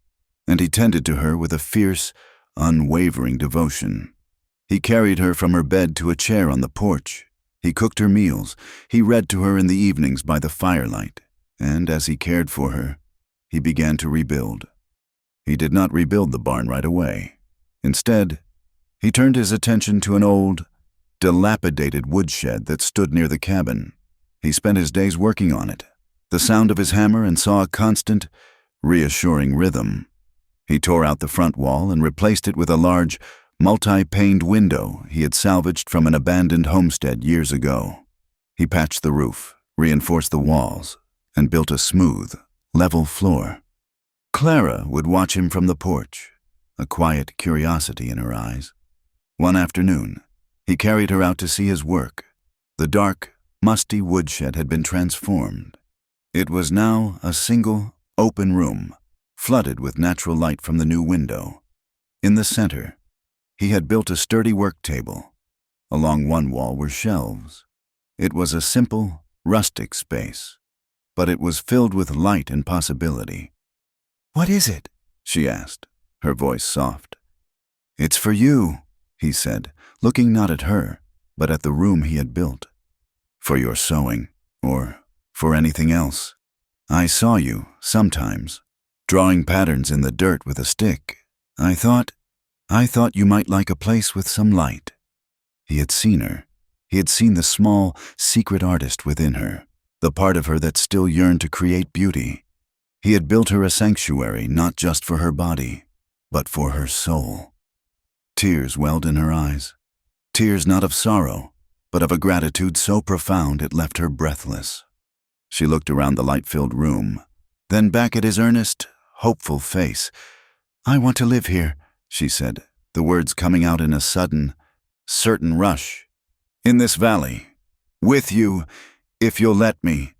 and he tended to her with a fierce, unwavering devotion. He carried her from her bed to a chair on the porch. He cooked her meals. He read to her in the evenings by the firelight, and as he cared for her, he began to rebuild. He did not rebuild the barn right away. Instead, he turned his attention to an old, dilapidated woodshed that stood near the cabin. He spent his days working on it, the sound of his hammer, and saw a constant, reassuring rhythm. He tore out the front wall and replaced it with a large, multi-paned window he had salvaged from an abandoned homestead years ago. He patched the roof, reinforced the walls, and built a smooth, level floor. Clara would watch him from the porch, a quiet curiosity in her eyes. One afternoon, he carried her out to see his work. The dark, musty woodshed had been transformed. It was now a single, open room, flooded with natural light from the new window. In the center, he had built a sturdy work table. Along one wall were shelves. It was a simple, rustic space, but it was filled with light and possibility. "What is it?" she asked, her voice soft. "It's for you," he said, looking not at her, but at the room he had built. "For your sewing, or for anything else. I saw you, sometimes, drawing patterns in the dirt with a stick. I thought you might like a place with some light." He had seen her. He had seen the small, secret artist within her, the part of her that still yearned to create beauty. He had built her a sanctuary not just for her body, but for her soul. Tears welled in her eyes. Tears not of sorrow, but of a gratitude so profound it left her breathless. She looked around the light-filled room, then back at his earnest, hopeful face. "I want to live here," she said, the words coming out in a sudden, certain rush. In this valley. With you, if you'll let me.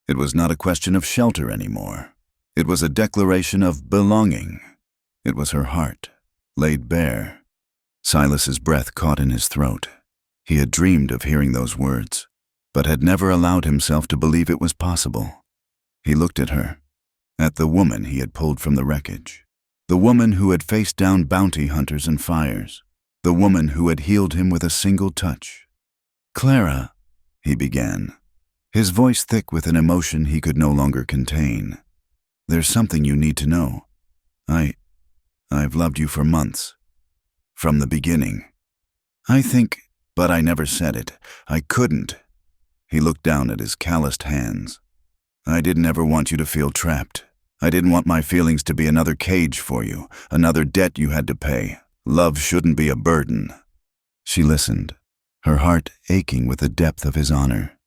It was not a question of shelter anymore. It was a declaration of belonging. It was her heart, laid bare. Silas's breath caught in his throat. He had dreamed of hearing those words, but had never allowed himself to believe it was possible. He looked at her, at the woman he had pulled from the wreckage, the woman who had faced down bounty hunters and fires, the woman who had healed him with a single touch. "Clara," he began, his voice thick with an emotion he could no longer contain. "There's something you need to know. I've loved you for months. From the beginning. I think, but I never said it. I couldn't." He looked down at his calloused hands. "I didn't ever want you to feel trapped. I didn't want my feelings to be another cage for you, another debt you had to pay. Love shouldn't be a burden." She listened, her heart aching with the depth of his honor,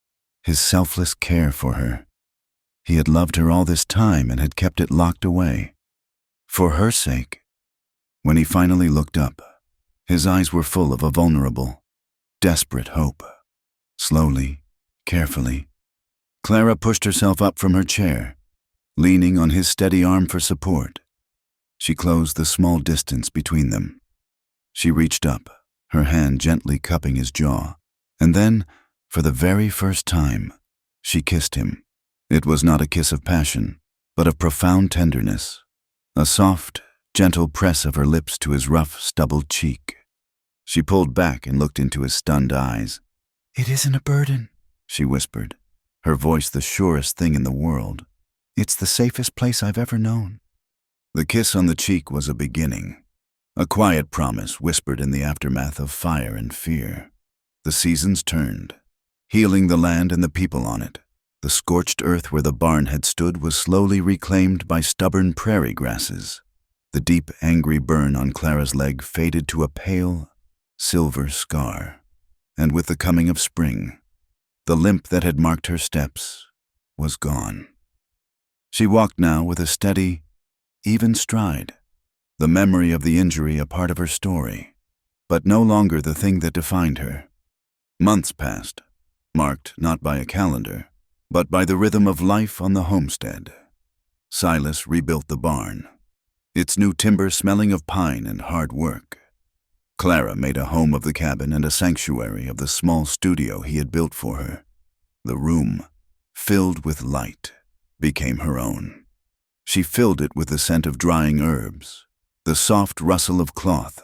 his selfless care for her. He had loved her all this time and had kept it locked away. For her sake. When he finally looked up, his eyes were full of a vulnerable, desperate hope. Slowly, carefully, Clara pushed herself up from her chair, leaning on his steady arm for support. She closed the small distance between them. She reached up, her hand gently cupping his jaw, and then, for the very first time, she kissed him. It was not a kiss of passion, but of profound tenderness, a soft, gentle press of her lips to his rough, stubbled cheek. She pulled back and looked into his stunned eyes. "It isn't a burden," she whispered, her voice the surest thing in the world. "It's the safest place I've ever known." The kiss on the cheek was a beginning, a quiet promise whispered in the aftermath of fire and fear. The seasons turned, healing the land and the people on it. The scorched earth where the barn had stood was slowly reclaimed by stubborn prairie grasses. The deep, angry burn on Clara's leg faded to a pale, silver scar. And with the coming of spring, the limp that had marked her steps was gone. She walked now with a steady, even stride, the memory of the injury a part of her story, but no longer the thing that defined her. Months passed, marked not by a calendar, but by the rhythm of life on the homestead. Silas rebuilt the barn, its new timber smelling of pine and hard work. Clara made a home of the cabin and a sanctuary of the small studio he had built for her. The room, filled with light, became her own. She filled it with the scent of drying herbs, the soft rustle of cloth,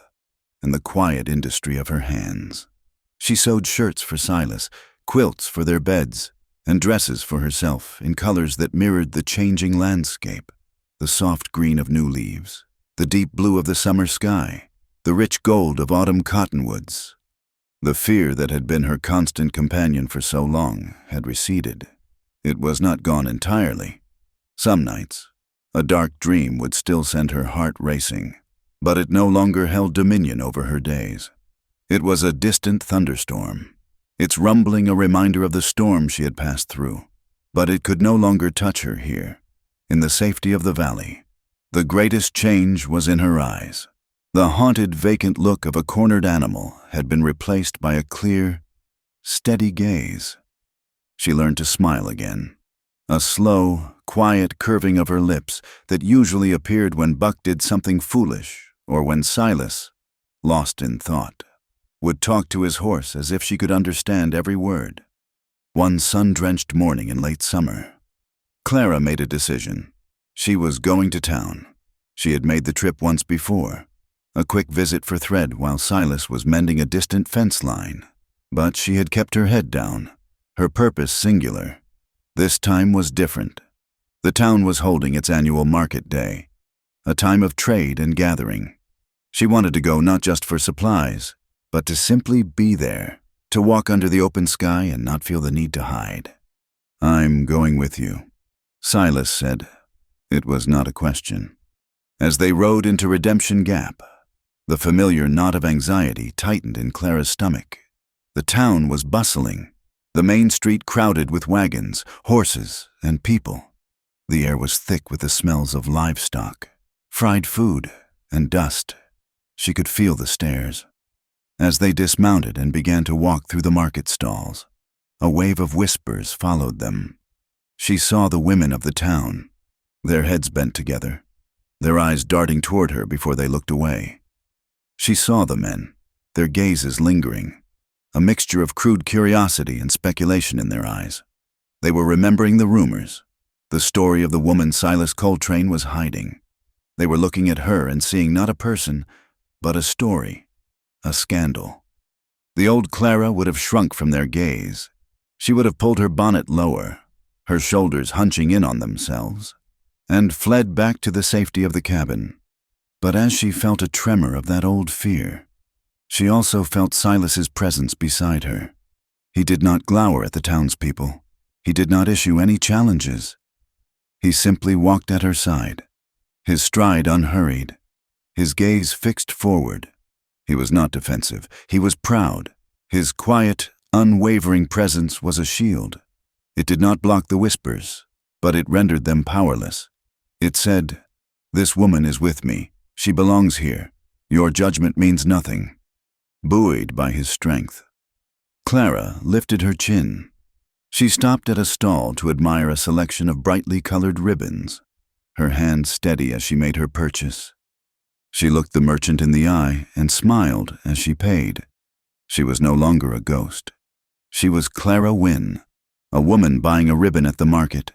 and the quiet industry of her hands. She sewed shirts for Silas, quilts for their beds, and dresses for herself in colors that mirrored the changing landscape, the soft green of new leaves, the deep blue of the summer sky, the rich gold of autumn cottonwoods. The fear that had been her constant companion for so long had receded. It was not gone entirely. Some nights, a dark dream would still send her heart racing, but it no longer held dominion over her days. It was a distant thunderstorm, its rumbling a reminder of the storm she had passed through, but it could no longer touch her here, in the safety of the valley. The greatest change was in her eyes. The haunted, vacant look of a cornered animal had been replaced by a clear, steady gaze. She learned to smile again, a slow, quiet curving of her lips that usually appeared when Buck did something foolish or when Silas, lost in thought, would talk to his horse as if she could understand every word. One sun-drenched morning in late summer, Clara made a decision. She was going to town. She had made the trip once before, a quick visit for thread while Silas was mending a distant fence line. But she had kept her head down, her purpose singular. This time was different. The town was holding its annual market day, a time of trade and gathering. She wanted to go not just for supplies, but to simply be there, to walk under the open sky and not feel the need to hide. "I'm going with you," Silas said. It was not a question. As they rode into Redemption Gap, the familiar knot of anxiety tightened in Clara's stomach. The town was bustling, the main street crowded with wagons, horses, and people. The air was thick with the smells of livestock, fried food, and dust. She could feel the stares. As they dismounted and began to walk through the market stalls, a wave of whispers followed them. She saw the women of the town, their heads bent together, their eyes darting toward her before they looked away. She saw the men, their gazes lingering, a mixture of crude curiosity and speculation in their eyes. They were remembering the rumors. The story of the woman Silas Coltrane was hiding. They were looking at her and seeing not a person, but a story, a scandal. The old Clara would have shrunk from their gaze. She would have pulled her bonnet lower, her shoulders hunching in on themselves, and fled back to the safety of the cabin. But as she felt a tremor of that old fear, she also felt Silas's presence beside her. He did not glower at the townspeople. He did not issue any challenges. He simply walked at her side, his stride unhurried, his gaze fixed forward. He was not defensive. He was proud. His quiet, unwavering presence was a shield. It did not block the whispers, but it rendered them powerless. It said, "This woman is with me. She belongs here. Your judgment means nothing." Buoyed by his strength, Clara lifted her chin. She stopped at a stall to admire a selection of brightly colored ribbons, her hand steady as she made her purchase. She looked the merchant in the eye and smiled as she paid. She was no longer a ghost. She was Clara Wynne, a woman buying a ribbon at the market,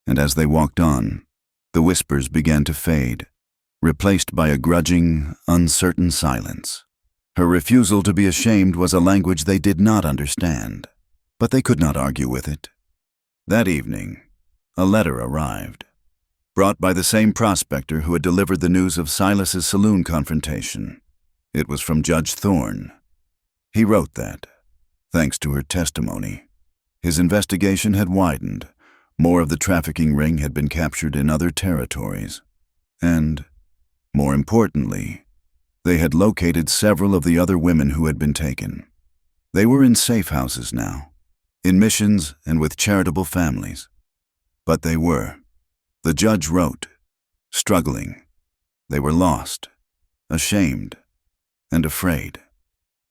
and as they walked on, the whispers began to fade, replaced by a grudging, uncertain silence. Her refusal to be ashamed was a language they did not understand, but they could not argue with it. That evening, a letter arrived, brought by the same prospector who had delivered the news of Silas's saloon confrontation. It was from Judge Thorne. He wrote that, thanks to her testimony, his investigation had widened, more of the trafficking ring had been captured in other territories, and, more importantly, they had located several of the other women who had been taken. They were in safe houses now, in missions and with charitable families. But they were, the judge wrote, struggling. They were lost, ashamed, and afraid.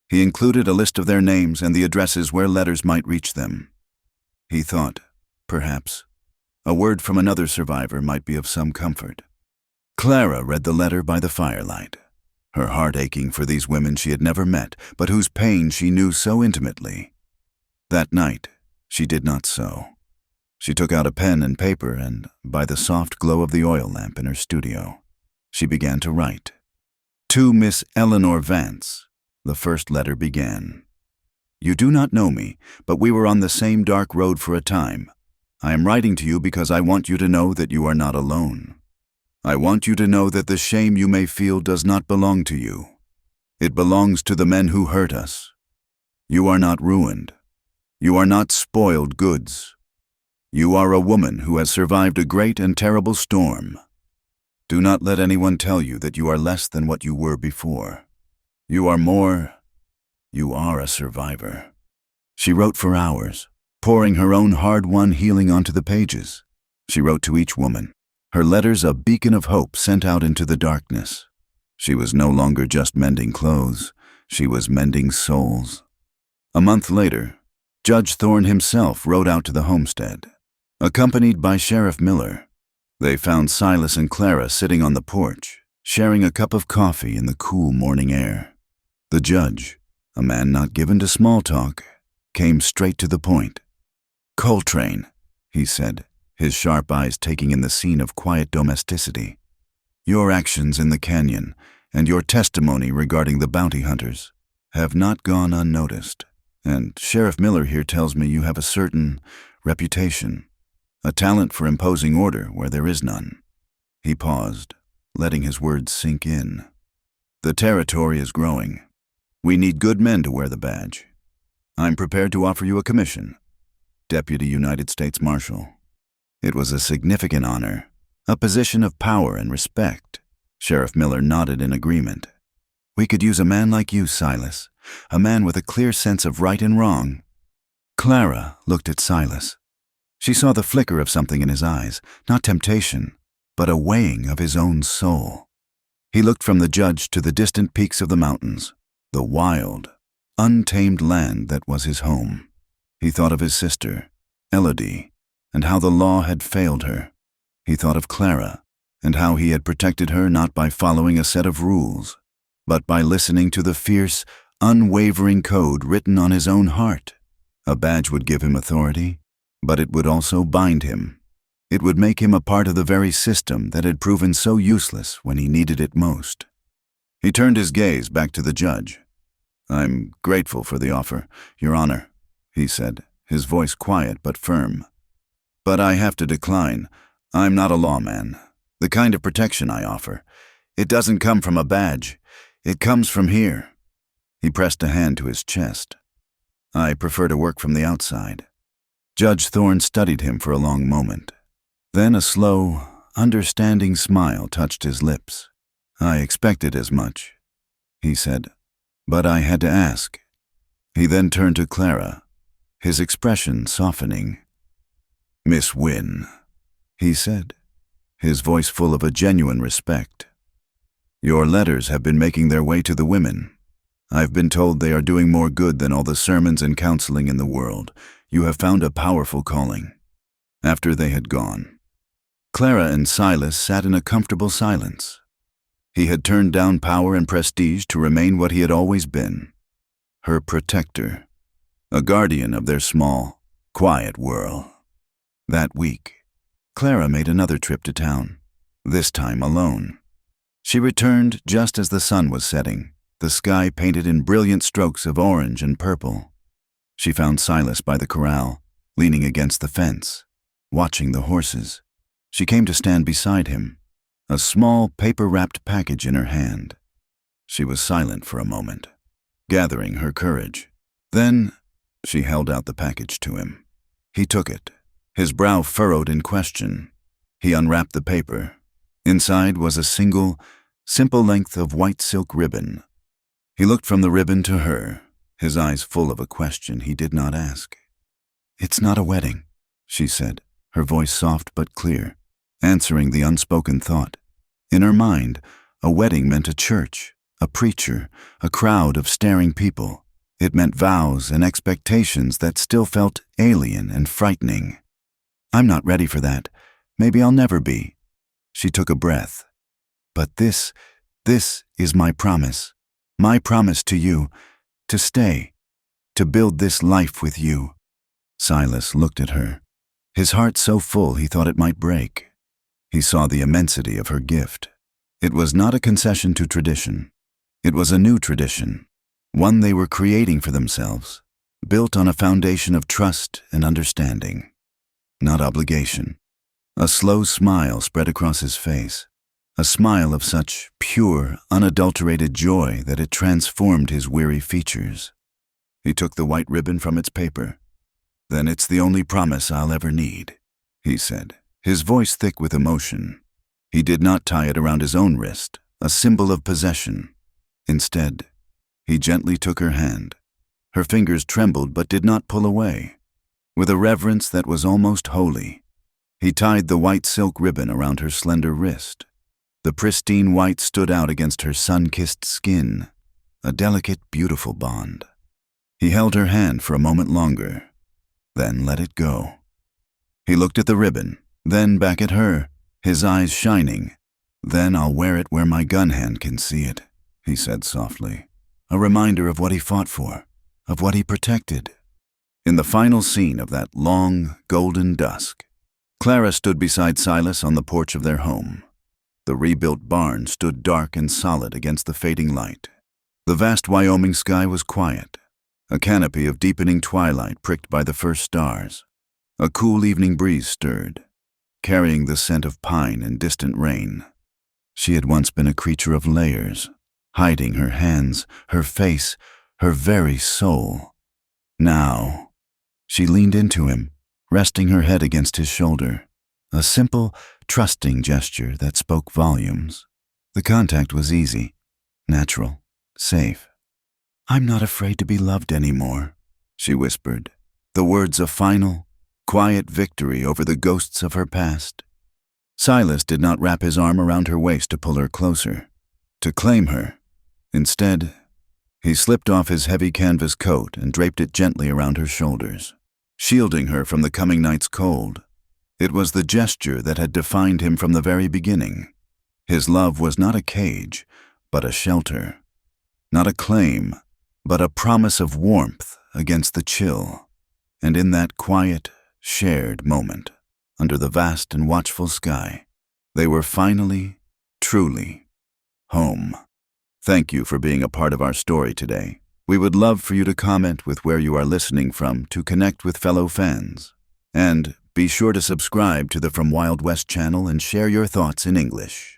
He included a list of their names and the addresses where letters might reach them. He thought, perhaps, a word from another survivor might be of some comfort. Clara read the letter by the firelight, her heart aching for these women she had never met, but whose pain she knew so intimately. That night, she did not sew. She took out a pen and paper and, by the soft glow of the oil lamp in her studio, she began to write. To Miss Eleanor Vance, the first letter began. You do not know me, but we were on the same dark road for a time. I am writing to you because I want you to know that you are not alone. I want you to know that the shame you may feel does not belong to you. It belongs to the men who hurt us. You are not ruined. You are not spoiled goods. You are a woman who has survived a great and terrible storm. Do not let anyone tell you that you are less than what you were before. You are more. You are a survivor. She wrote for hours, pouring her own hard-won healing onto the pages. She wrote to each woman, her letters a beacon of hope sent out into the darkness. She was no longer just mending clothes, she was mending souls. A month later, Judge Thorne himself rode out to the homestead. Accompanied by Sheriff Miller, they found Silas and Clara sitting on the porch, sharing a cup of coffee in the cool morning air. The judge, a man not given to small talk, came straight to the point. Coltrane, he said, his sharp eyes taking in the scene of quiet domesticity. Your actions in the canyon and your testimony regarding the bounty hunters have not gone unnoticed, and Sheriff Miller here tells me you have a certain reputation, a talent for imposing order where there is none. He paused, letting his words sink in. The territory is growing. We need good men to wear the badge. I'm prepared to offer you a commission, Deputy United States Marshal. It was a significant honor, a position of power and respect. Sheriff Miller nodded in agreement. We could use a man like you, Silas, a man with a clear sense of right and wrong. Clara looked at Silas. She saw the flicker of something in his eyes, not temptation, but a weighing of his own soul. He looked from the judge to the distant peaks of the mountains, the wild, untamed land that was his home. He thought of his sister, Elodie, and how the law had failed her. He thought of Clara, and how he had protected her not by following a set of rules, but by listening to the fierce, unwavering code written on his own heart. A badge would give him authority, but it would also bind him. It would make him a part of the very system that had proven so useless when he needed it most. He turned his gaze back to the judge. "I'm grateful for the offer, Your Honor," he said, his voice quiet but firm. "But I have to decline. I'm not a lawman. The kind of protection I offer, it doesn't come from a badge. It comes from here." He pressed a hand to his chest. "I prefer to work from the outside." Judge Thorne studied him for a long moment. Then a slow, understanding smile touched his lips. "I expected as much," he said, "but I had to ask." He then turned to Clara, his expression softening. "Miss Wynne," he said, his voice full of a genuine respect. "Your letters have been making their way to the women. I've been told they are doing more good than all the sermons and counseling in the world. You have found a powerful calling." After they had gone, Clara and Silas sat in a comfortable silence. He had turned down power and prestige to remain what he had always been, her protector, a guardian of their small, quiet world. That week, Clara made another trip to town, this time alone. She returned just as the sun was setting, the sky painted in brilliant strokes of orange and purple. She found Silas by the corral, leaning against the fence, watching the horses. She came to stand beside him, a small paper-wrapped package in her hand. She was silent for a moment, gathering her courage. Then she held out the package to him. He took it, his brow furrowed in question. He unwrapped the paper. Inside was a single, simple length of white silk ribbon. He looked from the ribbon to her, his eyes full of a question he did not ask. "It's not a wedding," she said, her voice soft but clear, answering the unspoken thought. In her mind, a wedding meant a church, a preacher, a crowd of staring people. It meant vows and expectations that still felt alien and frightening. "I'm not ready for that. Maybe I'll never be." She took a breath. "But this is my promise to you, to stay, to build this life with you." Silas looked at her, his heart so full he thought it might break. He saw the immensity of her gift. It was not a concession to tradition. It was a new tradition, one they were creating for themselves, built on a foundation of trust and understanding, not obligation. A slow smile spread across his face, a smile of such pure, unadulterated joy that it transformed his weary features. He took the white ribbon from its paper. "Then it's the only promise I'll ever need," he said, his voice thick with emotion. He did not tie it around his own wrist, a symbol of possession. Instead, he gently took her hand. Her fingers trembled but did not pull away. With a reverence that was almost holy, he tied the white silk ribbon around her slender wrist. The pristine white stood out against her sun-kissed skin, a delicate, beautiful bond. He held her hand for a moment longer, then let it go. He looked at the ribbon, then back at her, his eyes shining. "Then I'll wear it where my gun hand can see it," he said softly, a reminder of what he fought for, of what he protected. In the final scene of that long, golden dusk, Clara stood beside Silas on the porch of their home. The rebuilt barn stood dark and solid against the fading light. The vast Wyoming sky was quiet, a canopy of deepening twilight pricked by the first stars. A cool evening breeze stirred, carrying the scent of pine and distant rain. She had once been a creature of layers, hiding her hands, her face, her very soul. Now, she leaned into him, resting her head against his shoulder, a simple, trusting gesture that spoke volumes. The contact was easy, natural, safe. "I'm not afraid to be loved anymore," she whispered, the words a final, quiet victory over the ghosts of her past. Silas did not wrap his arm around her waist to pull her closer, to claim her. Instead, He slipped off his heavy canvas coat and draped it gently around her shoulders, shielding her from the coming night's cold. It was the gesture that had defined him from the very beginning. His love was not a cage, but a shelter. Not a claim, but a promise of warmth against the chill. And in that quiet, shared moment, under the vast and watchful sky, they were finally, truly, home. Thank you for being a part of our story today. We would love for you to comment with where you are listening from to connect with fellow fans. And be sure to subscribe to the From Wild West channel and share your thoughts in English.